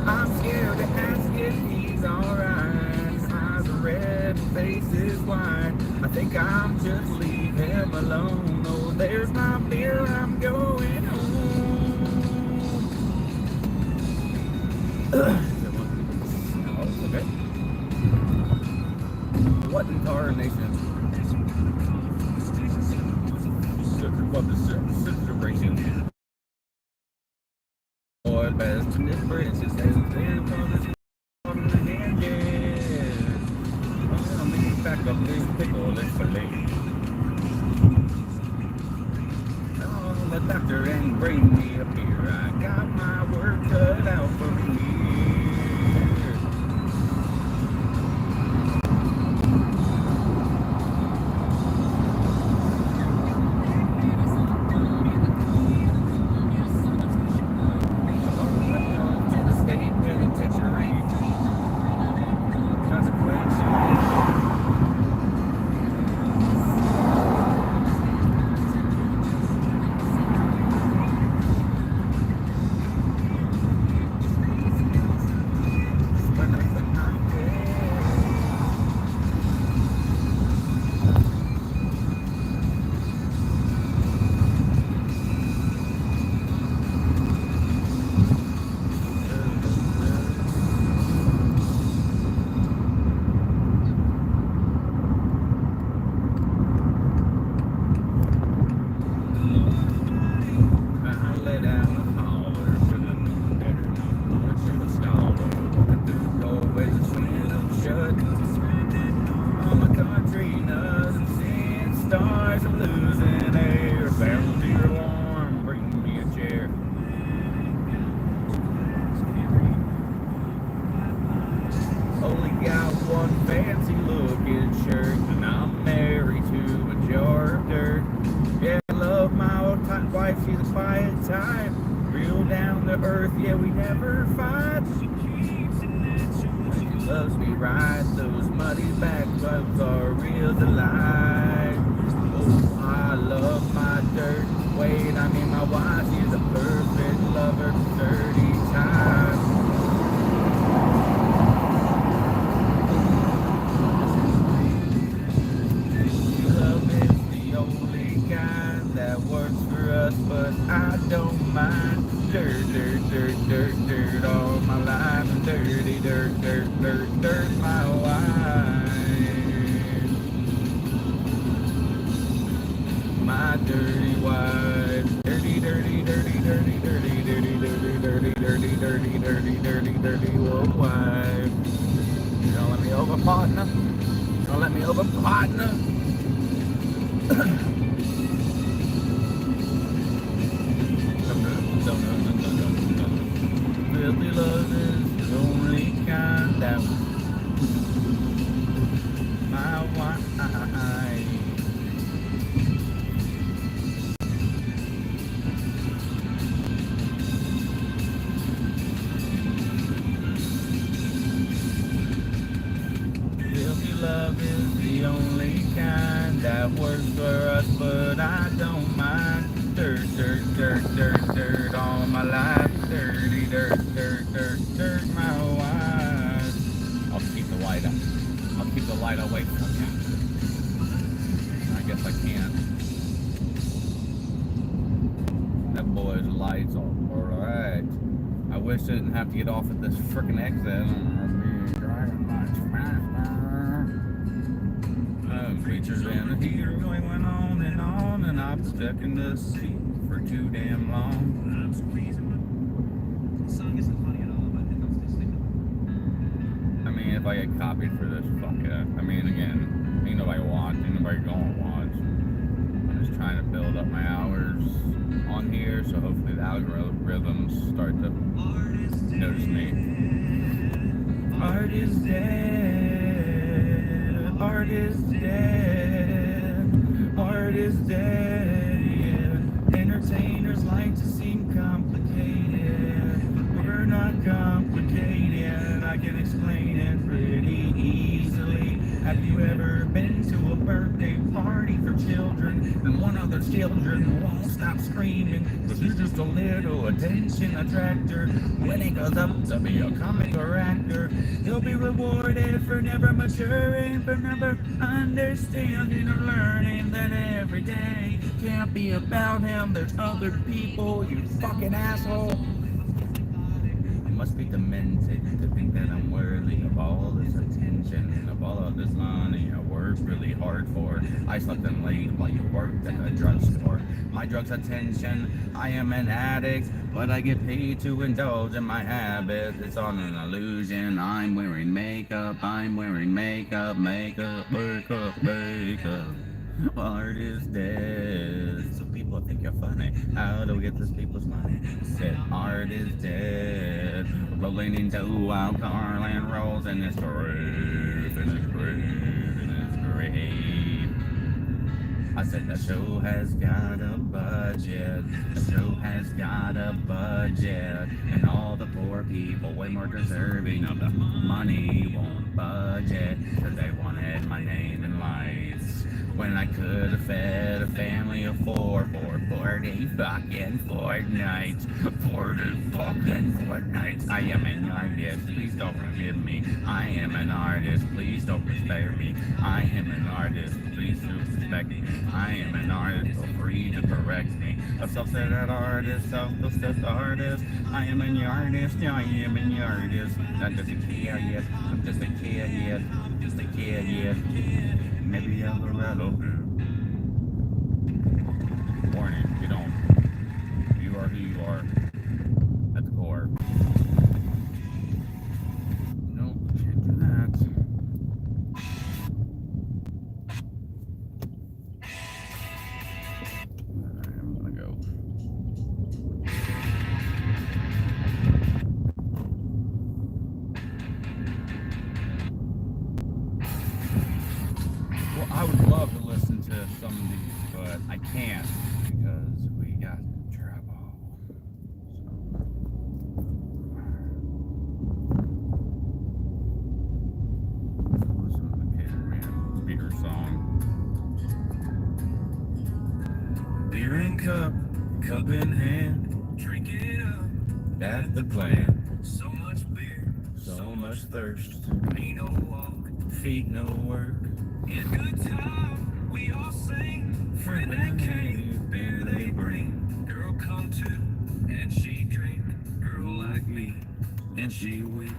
I'm scared to ask if he's alright. His eyes are red, face is wide. I think I'm just leave him alone. Oh, there's my beer, I'm going home. Oh, okay. What in tarnation? What the situation? Boy, best in this bridge is as them on this on the hand, yeah. I'm gonna back up this pickle, let's fillet. Oh, the doctor and bring me up here. I got my work cut out for me. She's a quiet type, real down to earth, yeah, we never fight. She loves me right, those muddy back rubs are a real delight. Oh, I love my dirt, wait, I mean my wife, she's a perfect lover, dirty time. Love is the only kind that works for us, but I don't mind. Dirt, dirt, dirt, dirt, dirt all my life. Dirty, dirt, dirt, dirt, dirt, my wife. My dirty wife. Dirty, dirty, dirty, dirty, dirty, dirty, dirty, dirty, dirty, dirty, dirty, dirty, dirty old wife. You don't let me over, partner. You don't let me over, partner. Filthy love is the only kind that my wife. Filthy love is the only kind that works for us, but I don't mind. Dirt, dirt, dirt, dirt, dirt all my life. Dirty, dirt, dirt, dirt, dirt, my wife. I'll keep the light up. I'll keep the light away from you. I guess I can't. That boy's lights are alright. I wish I didn't have to get off at this frickin' exit. I'll be driving much faster. Creatures and the heater going on, and I'm stuck in the seat for too damn long. I'm squeezing. The song isn't funny at all, but it helps to sing. I mean, if I get copied for this, fuck it. I mean, again, ain't nobody watch, ain't nobody gonna watch. I'm just trying to build up my hours on here, so hopefully the algorithms start to notice me. Art is dead. Art is dead. art is dead, yeah. Entertainers like to seem complicated. We're not complicated, I can explain it pretty easily. Have you ever been to a birthday party for children and one of those children won't stop screaming because he's just a little attention attractor? When he goes up to be a comic or actor, he'll be rewarded for never maturing, for never understanding or learning that every day can't be about him. There's other people, you fucking asshole. I must be demented to think that I'm worthy of all this attention, of all of this money I worked really hard for. I slept in late while you worked at the drugstore. My drug's attention, I am an addict, but I get paid to indulge in my habits. It's on an illusion. I'm wearing makeup, makeup, makeup. Art is dead, so people think you're funny. How do we get this people's money? Said art is dead, rolling into wild Carlin rolls in his grave, in his grave, in his grave. I said the show has got a budget, the show has got a budget, and all the poor people way more deserving of the money won't budget, cause they wanted my name in lights. When I could have fed a family of four for 40 fucking fortnights. 40 fucking fortnights. I am an artist, please don't forgive me. I am an artist, please don't respect me. I am an artist, please don't respect me. I am an artist, feel free to correct me. A self-centered artist, self-obsessed artist. I am an artist, I am an artist. Not just a kid yet, I'm just a kid yet, just a kid yet. Maybe I'll rattle. Warning, you don't. You are who you are at the core. No, can't do that. I'm gonna go. Well, I would love to listen to some of these, but I can't because we got in trouble. So listen to the Caveman Speaker song. Beer in cup, cup in hand, drink it up. That's the plan. So much beer, so much thirst. Ain't no walk, feet no work. In good time, we all sing. Friend that came, beer they bring. Girl come to, and she drink. Girl like me, and she weak.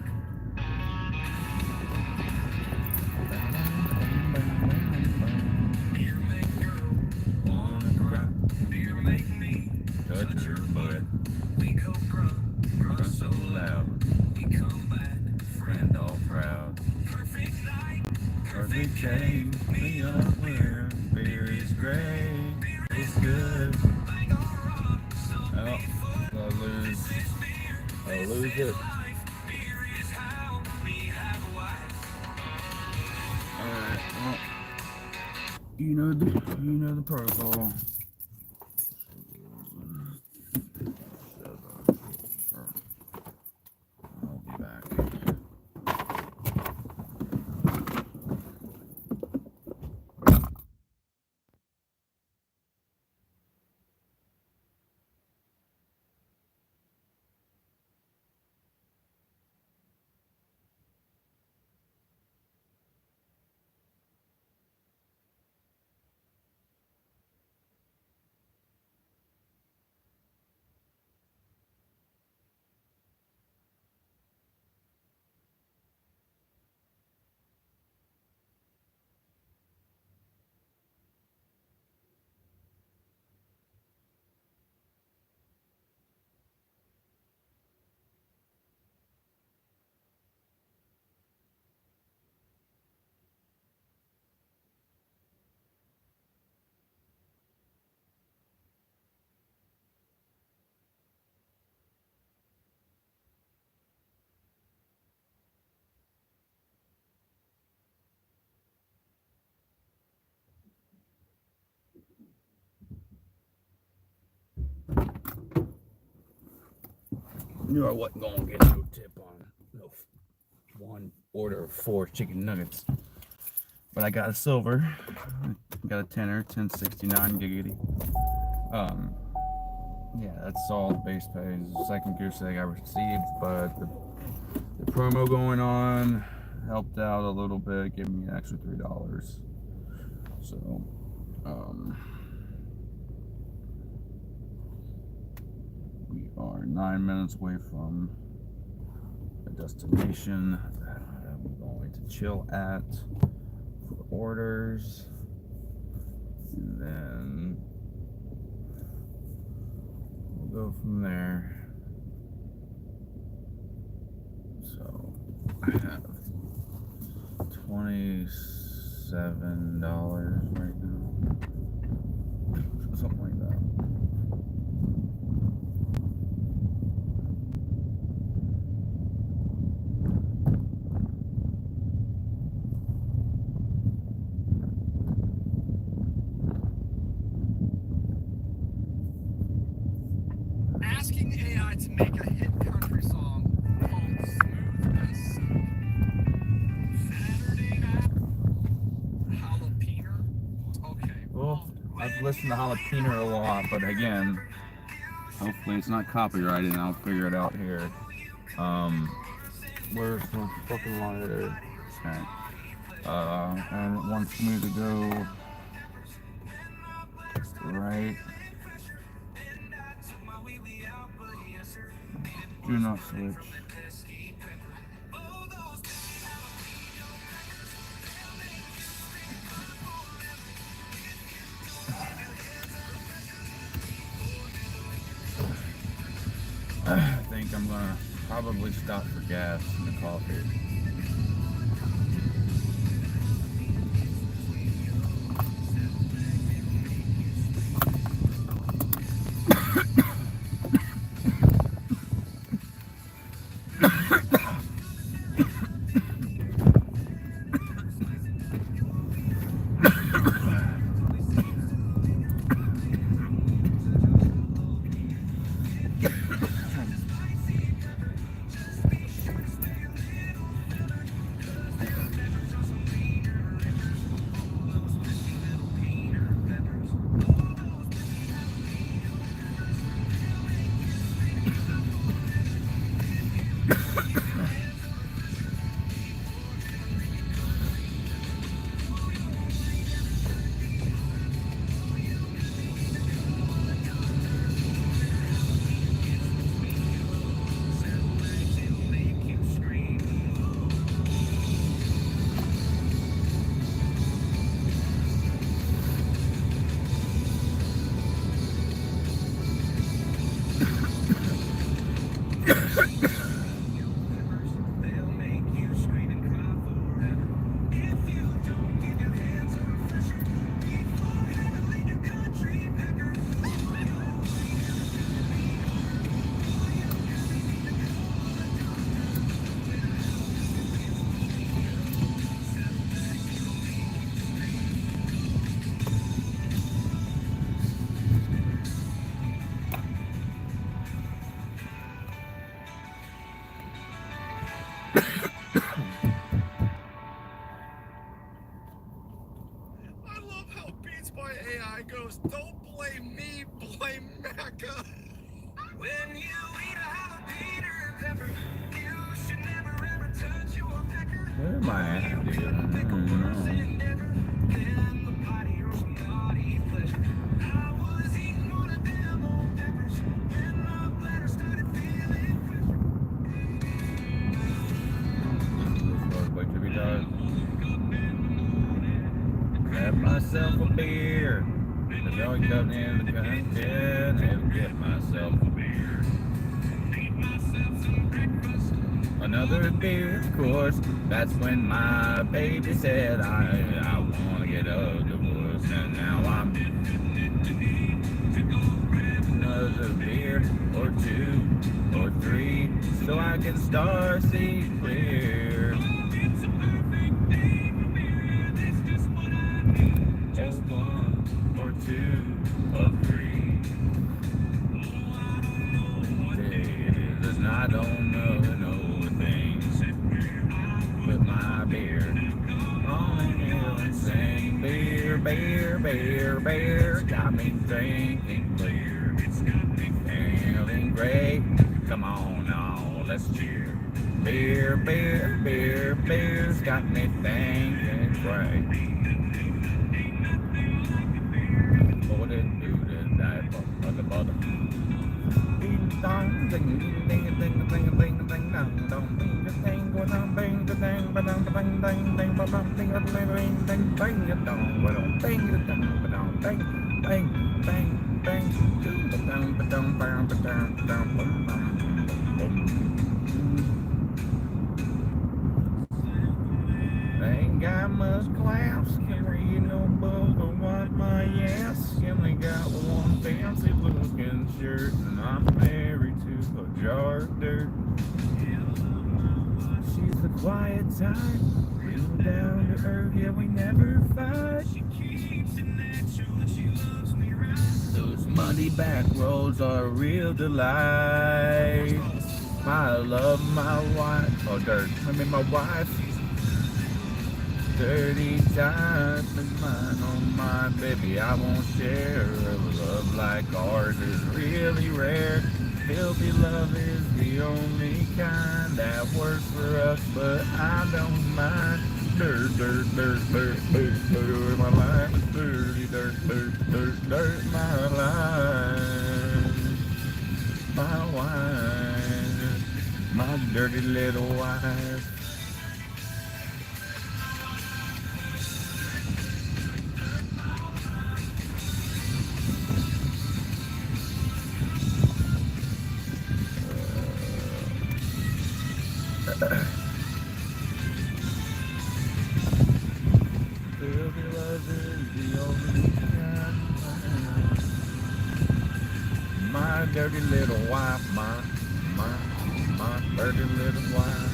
Beer make girl wanna cry. Beer make me touch her butt. We go grunt so loud. We come back, friend all proud. Perfect night, perfect day. Me up where beer is great. It's good. Oh, I'll lose. I'll lose it. Alright, well, you know the protocol. I'll be back. knew I wasn't going to get no tip on no one order of 4 chicken nuggets. But I got a silver. Got a tenner, 1069 giggity. Yeah, that's all the base pay. It's the second goose egg I received, but the promo going on helped out a little bit, gave me an extra $3. So, we are 9 minutes away from a destination that I'm going to chill at for orders, and then we'll go from there. So I have $27 right now, something like that. Asking AI to make a hit country song called Smooth as Silk. Saturday night. Jalapeno? Okay. Well, I've listened to Jalapeno a lot, but again, hopefully it's not copyrighted and I'll figure it out here. Where's the fucking monitor? Okay. And it wants me to go right. Do not switch. I think I'm gonna probably stop for gas in the coffee. I love how Beats by AI goes, don't blame me, blame Mecca. When you eat a jalapeno pepper, you should never ever touch your pecker. Where am I at, dude? I don't know. Wait till we done. Grab myself a beer. The dog got in the content and get myself a beer. Another beer, of course. That's when my baby said I want to get a divorce, and now I'm another beer or 2 or 3, so I can start see clear. Just 1 or 2 or 3. It is not don't know things. Put my beer on the hill and sing. Beer, beer, beer, beer, got me drinking clear. Feeling great. Come on now, let's cheer. Beer, beer, beer, beer's got me thinking great. What it do to die for the bottom? Ding dong, ding ding ding ding ding ding ding dong dong ding ding ding dong ding ding ding ding ding ding ding ding ding ding ding dong ding ding dong bang bang bang bang dong dong bang dong dong bum bum bum. Ain't got much class, can't read no book or wipe my ass. Only got one fancy looking shirt, and I'm married to a jar of dirt. She's a quiet type, real down to earth, yeah, we never fight. She keeps it natural and she loves me right. Those muddy back roads are a real delight. I love my wife, oh dirt, I mean my wife. Dirty time is mine, oh my baby, I won't share. A love like ours is really rare. Filthy love is the only kind that works for us, but I don't mind. Dirt, dirt, dirt, dirt, dirt, dirt, my life is dirty, dirt, dirt, dirt, dirt, my life. My wife, my dirty little wife. Filthy love is the only kind. My dirty little wife, my dirty little wife.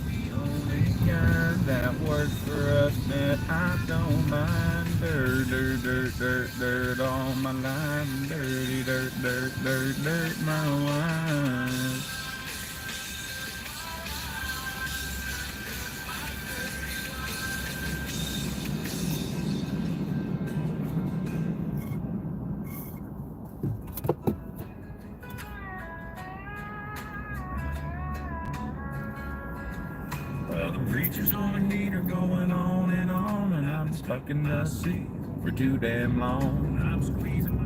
The only kind that works for us, man, I don't mind. Dirt, dirt, dirt, dirt, dirt, all my life. Dirty, dirt, dirt, dirt, dirt, my wife. Well, the preachers on a heater going on, and I'm stuck in the seat for too damn long. I'm squeezing my...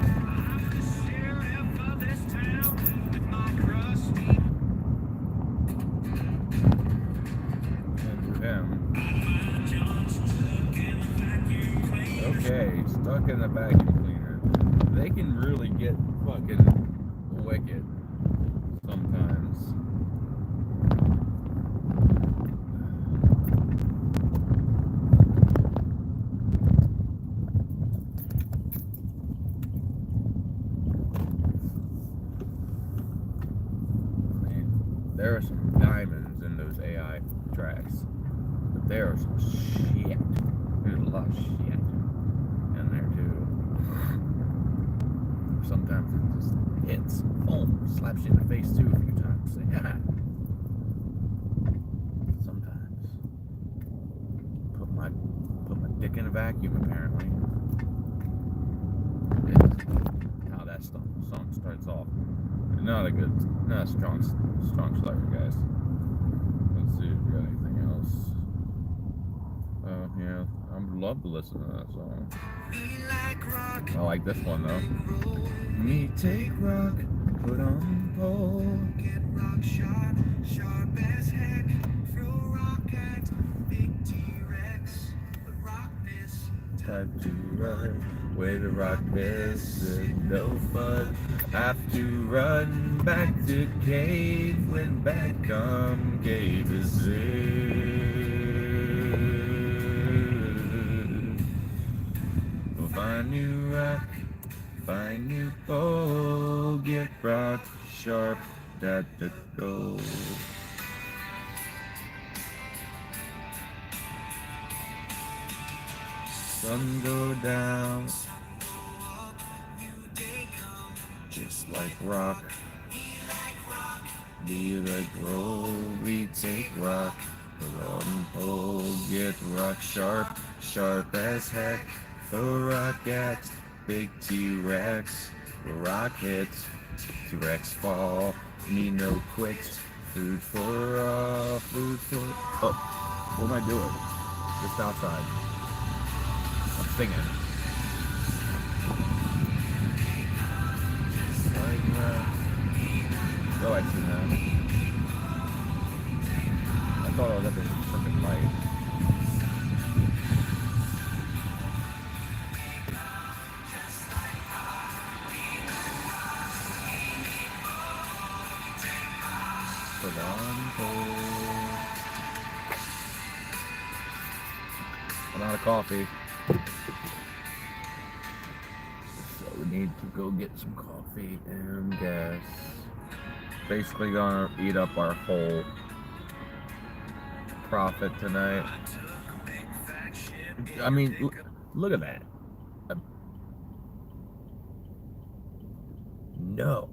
I'm the sheriff of this town with my crusty... Okay, stuck in the vacuum cleaner. They can really get fucking wicked sometimes. I mean, there are some diamonds in those AI tracks, but there are some shit. There's a lot of shit in there too. Sometimes it just hits, boom, slaps you in the face too a few times. So, yeah. Sometimes put my dick in a vacuum apparently. It's how that song starts off. Not a strong start, guys. Let's see if we got anything else. Oh yeah, I would love to listen to that song. I like this one though. Me take rock, put on pole, get rock sharp, sharp as heck, throw rock at big T-Rex, but rock this time to run, way to rock this, no fun, have to run back to cave when back come cave is in. Find new rock, find new pole, get rock sharp, that to go. Sun go down, just like rock. Be like roll, we take rock. Run, pull, get rock sharp, sharp as heck. Throw rock at big T-Rex. Rock hits, T-Rex fall. Need no quits. Food for food for. Oh, what am I doing? Just outside. I'm singing. Like oh, I see that. I thought I was at this freaking light. Put on hold. I'm out of coffee. So we need to go get some coffee and gas. Basically gonna eat up our whole profit tonight. I mean, look at that. No.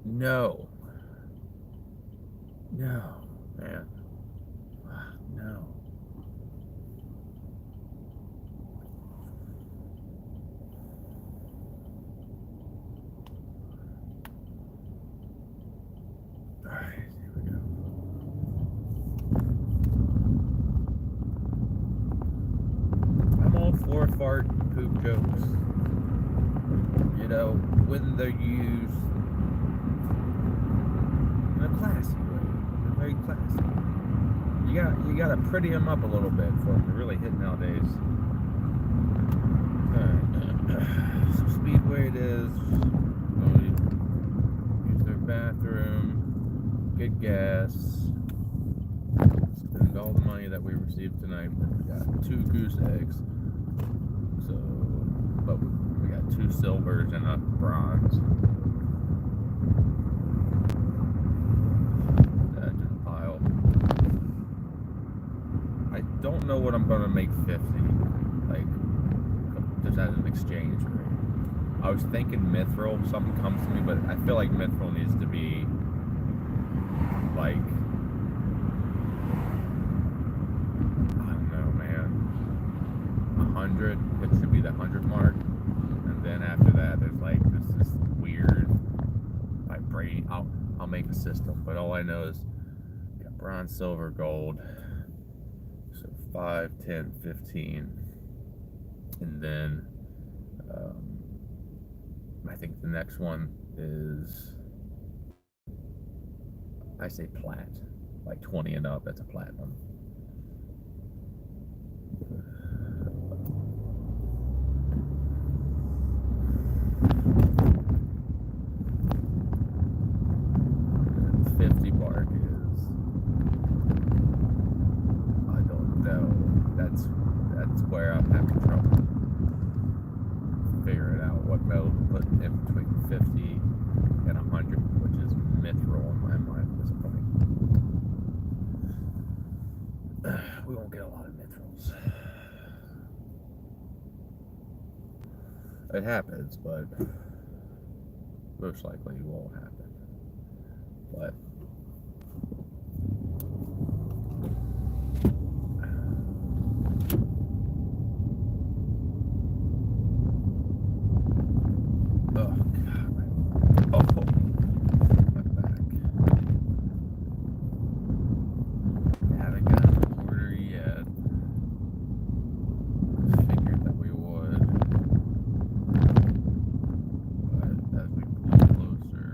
No. No, man. No. Alright, here we go. I'm all for fart and poop jokes. You know, when they're used in a classy way. They're very classy. You gotta pretty them up a little bit for them to really hit nowadays. Alright. So Speedway it is. Use their bathroom. Get gas. Spend all the money that we received tonight. We got 2 goose eggs. So, but we got 2 silvers and a bronze. That to the pile. I don't know what I'm gonna make 50. Like, just as an exchange rate. I was thinking mithril. Something comes to me, but I feel like mithril needs to be like, I don't know, man. 100. It should be the 100 mark, and then after that, there's like this weird vibrating. I'll make a system, but all I know is we got bronze, silver, gold. So 5, 10, 15, and then I think the next one is, I say plat, like 20 and up. That's a platinum. And 50 mark is, I don't know. That's where I'm having trouble figuring out what metal to put in between 50 and 100, which is mithril in my mind at this point. We won't get a lot of mithrils. It happens, but most likely it won't happen. But oh god, oh my back. Haven't gotten the order yet. Figured that we would, but as we pull closer,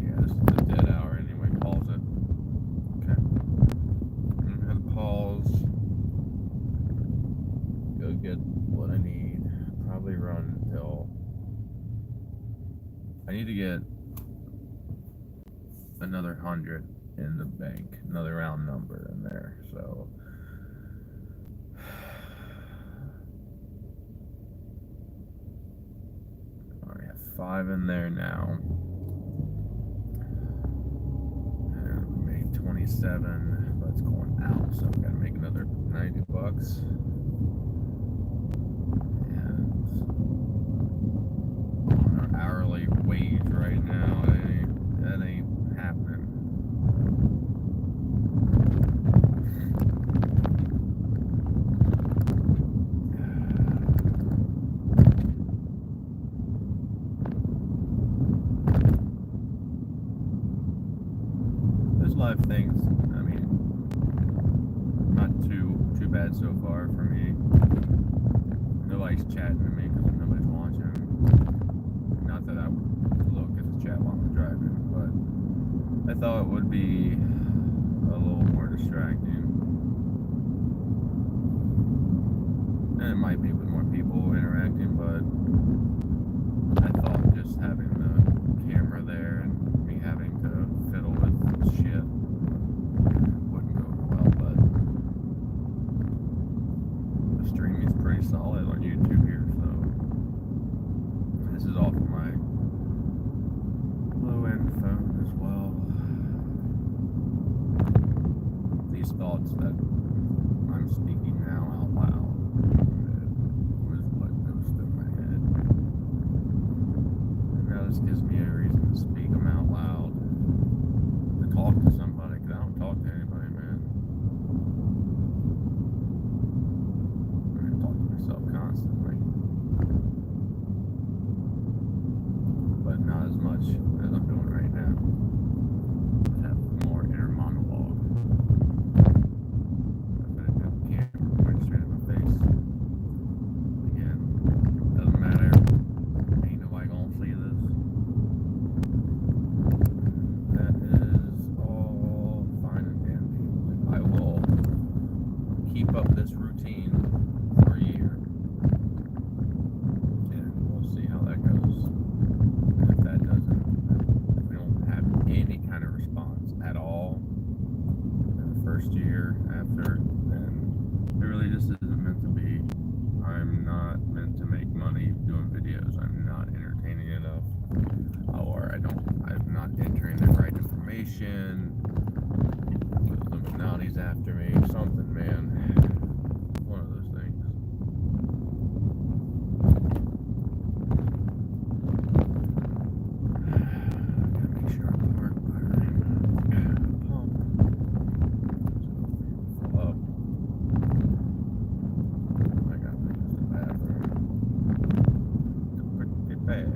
yeah, this is a dead hour anyway. Pause it. Okay. I'm gonna pause. Go get what I need. Probably run until I need to get another 100 in the bank, another round number in there. So I already have 5 in there now. And we made 27, but it's going out, so we gotta make another 90 bucks. And on our hourly wage right now, that ain't happening. Live things, I mean, not too bad so far for me. Nobody's chatting to me because nobody's watching. Not that I would look at the chat while I'm driving, but I thought it would be a little more distracting. And it might be with more people interacting, but I thought just having the camera there and me having to fiddle with shit wouldn't go well, but the streaming is pretty solid on YouTube here, so this is off of my low-end phone as well. These thoughts that I'm speaking now out loud was what goes through my head. And now this gives me a reason to speak them out loud. Talk to somebody, because I don't talk to anybody, man. I talk to myself constantly, but not as much as I'm doing right now. I have more inner monologue. I'm gonna have the camera pointed straight in my face. Again, doesn't matter. Ain't nobody gonna see this. That is all fine and dandy. I will keep up this routine for a year, and we'll see how that goes. And if that doesn't, if we don't have any kind of response at all in the first year after, then it really just isn't meant to be. I'm not meant to make money doing videos. I'm not entertaining enough, or I'm not entering the right information. The Illuminati's after me, something, man. One of those things. Gotta make sure I park by the pump. So fill up. I gotta use the bathroom. Pretty bad.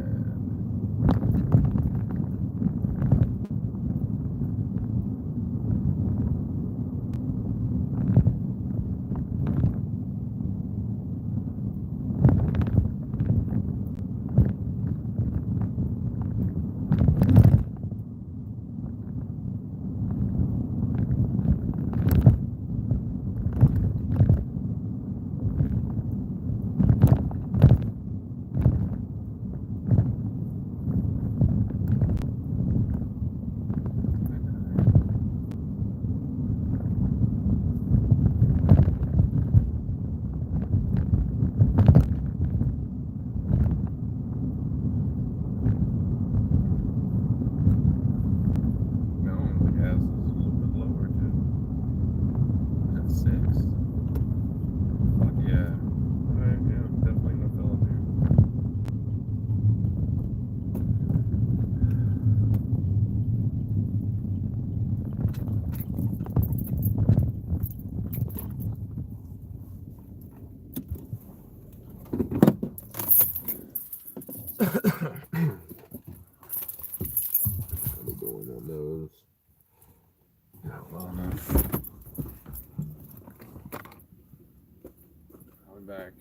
Back.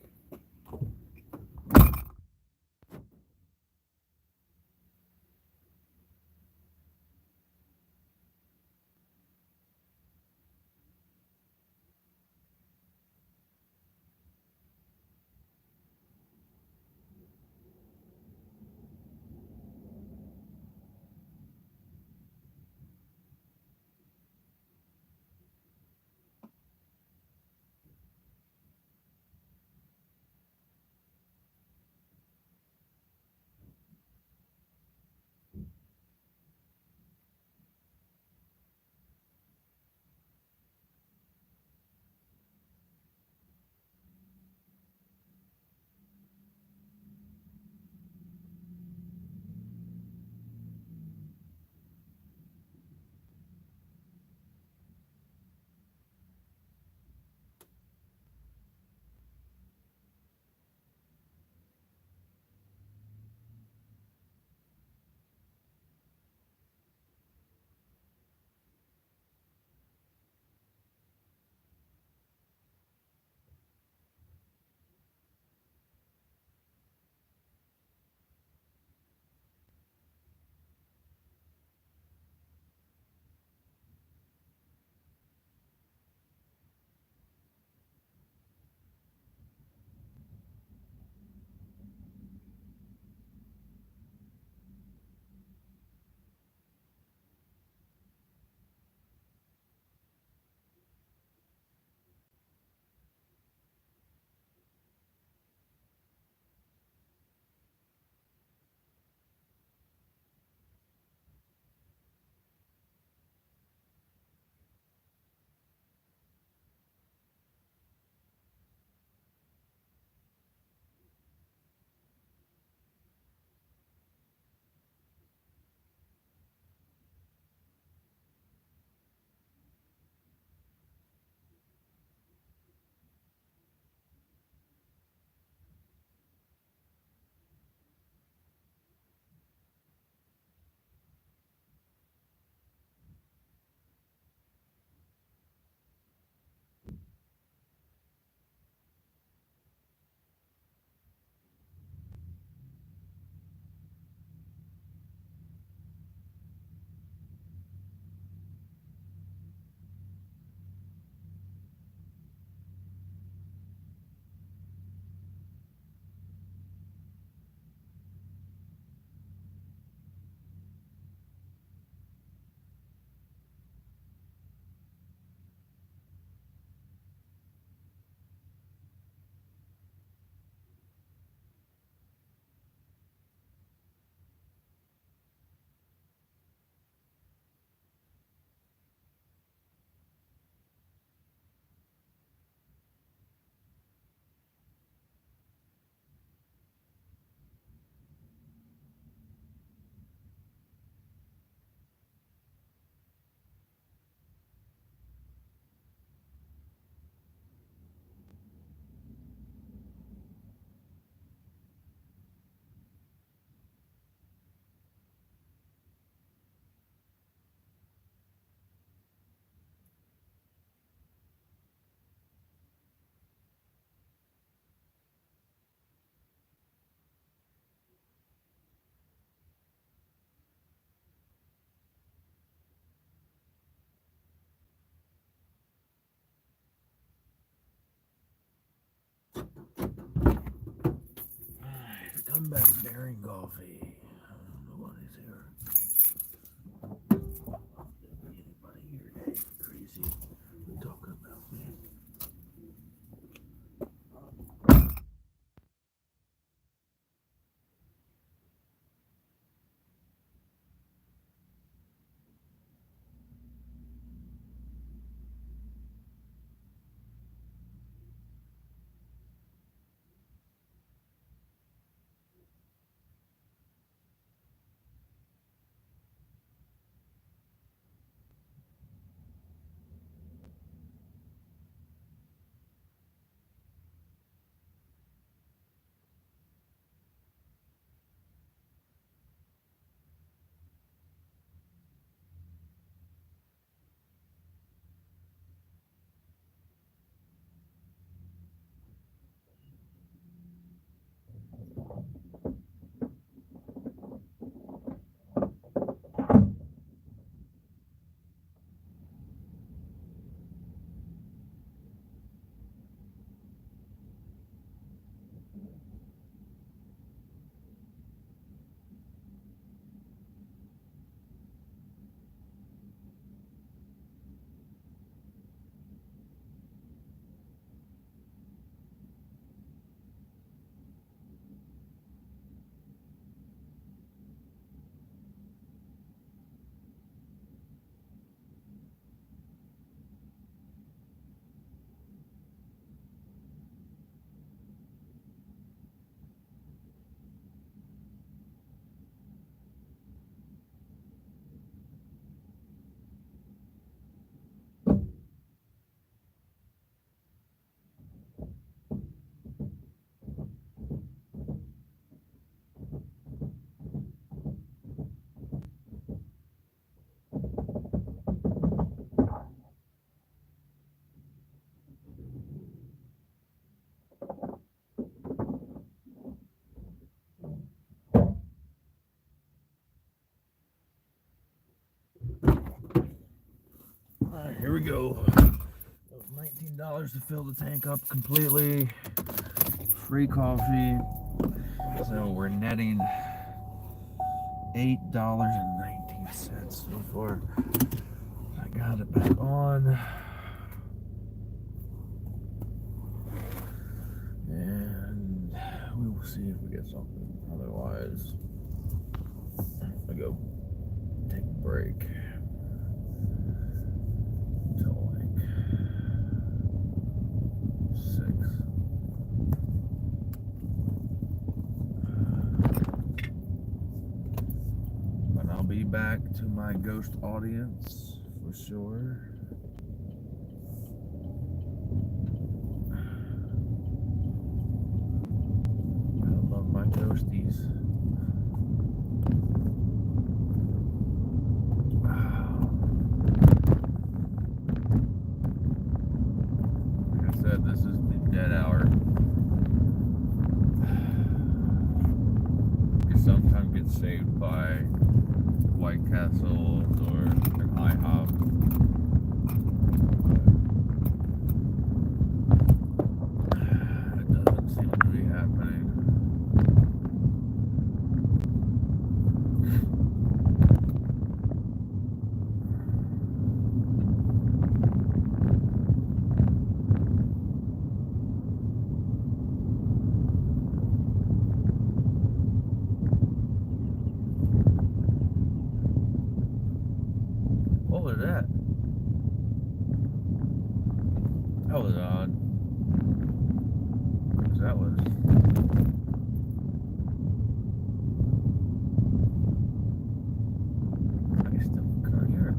Welcome back to Daring Coffee. Nobody's here. Anybody here today? Crazy. We're talking about me. Alright, here we go. That was $19 to fill the tank up completely. Free coffee. So we're netting $8.19 so far. I got it back on. And we will see if we get something. Otherwise, I go take a break. Until like 6. But I'll be back to my ghost audience for sure. I love my ghosties. Like I said, this is the dead hour. You sometimes get saved by White Castle or an IHOP. It doesn't seem to be happening. What was that? That was odd. 'Cause that was. I can still kind of hear it.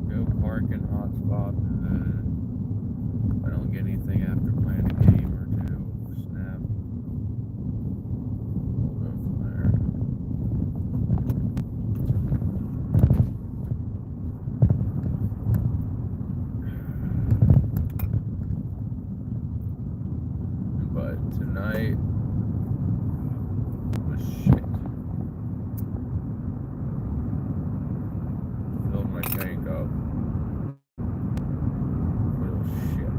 Go park in hotspot. I don't get anything after playing a game. tonight. Oh, shit. Filled my tank up. Real shit.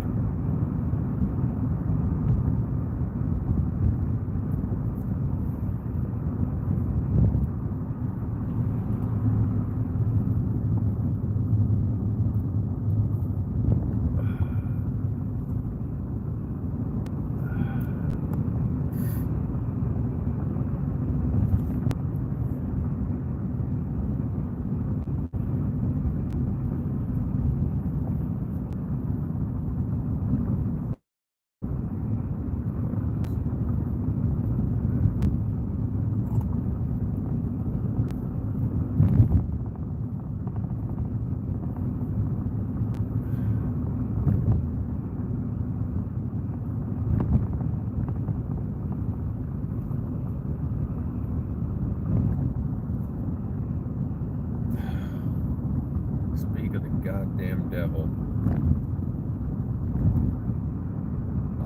Speak of the goddamn devil.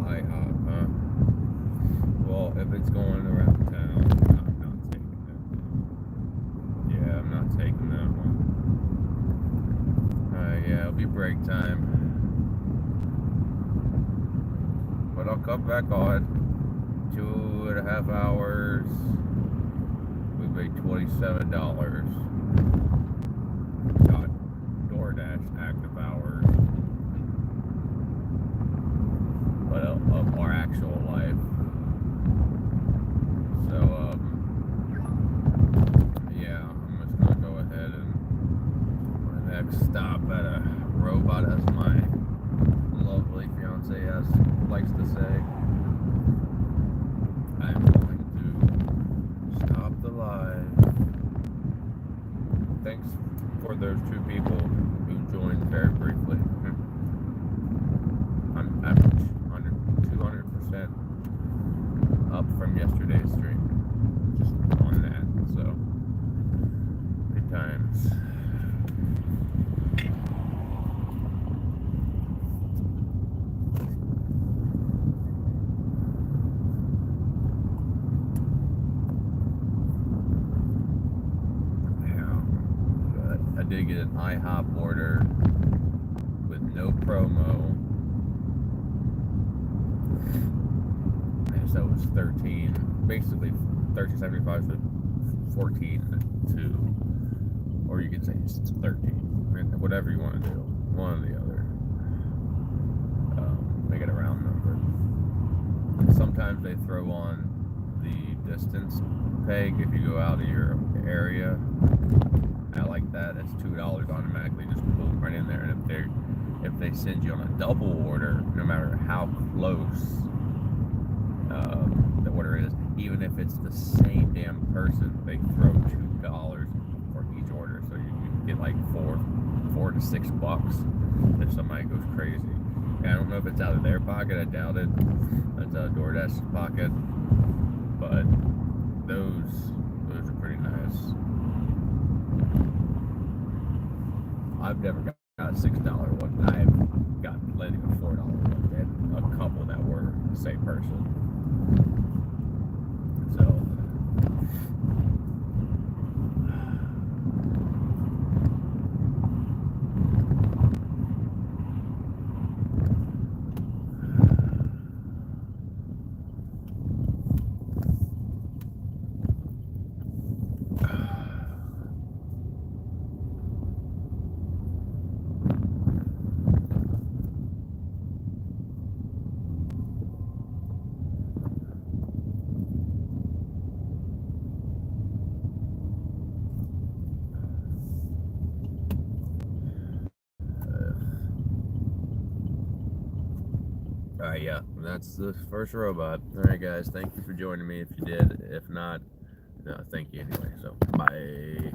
IHOP, huh? Well, if it's going around town, I'm not taking it. Yeah, I'm not taking that one. Yeah, it'll be break time. But I'll come back on. 2.5 hours. We made $27. Got DoorDash active hours. But of our actual life. So, yeah, I'm just gonna go ahead and my next stop at a robot, as my lovely fiance likes to say. I'm going to stop the live. Thanks for those 2 people who joined very briefly. I'm 200% up from yesterday's stream. Just on that, so good times. I did get an IHOP order with no promo. So it was 13, basically 13.75 to 14.2, or you could say it's 13. Whatever you want to do, one or the other. Make it a round number. Sometimes they throw on the distance peg if you go out of your area. I like that. That's $2 automatically, just boom right in there. And if they send you on a double order, no matter how close the order is, even if it's the same damn person, they throw $2 for each order, so you get like $4 to $6 if somebody goes crazy. And I don't know if it's out of their pocket. I doubt it. It's out of DoorDash's pocket, but those are pretty nice. I've never got a $6 one. I've got plenty of $4 ones, and a couple that were the same person. So, yeah, that's the first robot. Alright, guys, thank you for joining me if you did. If not, no, thank you anyway. So, bye.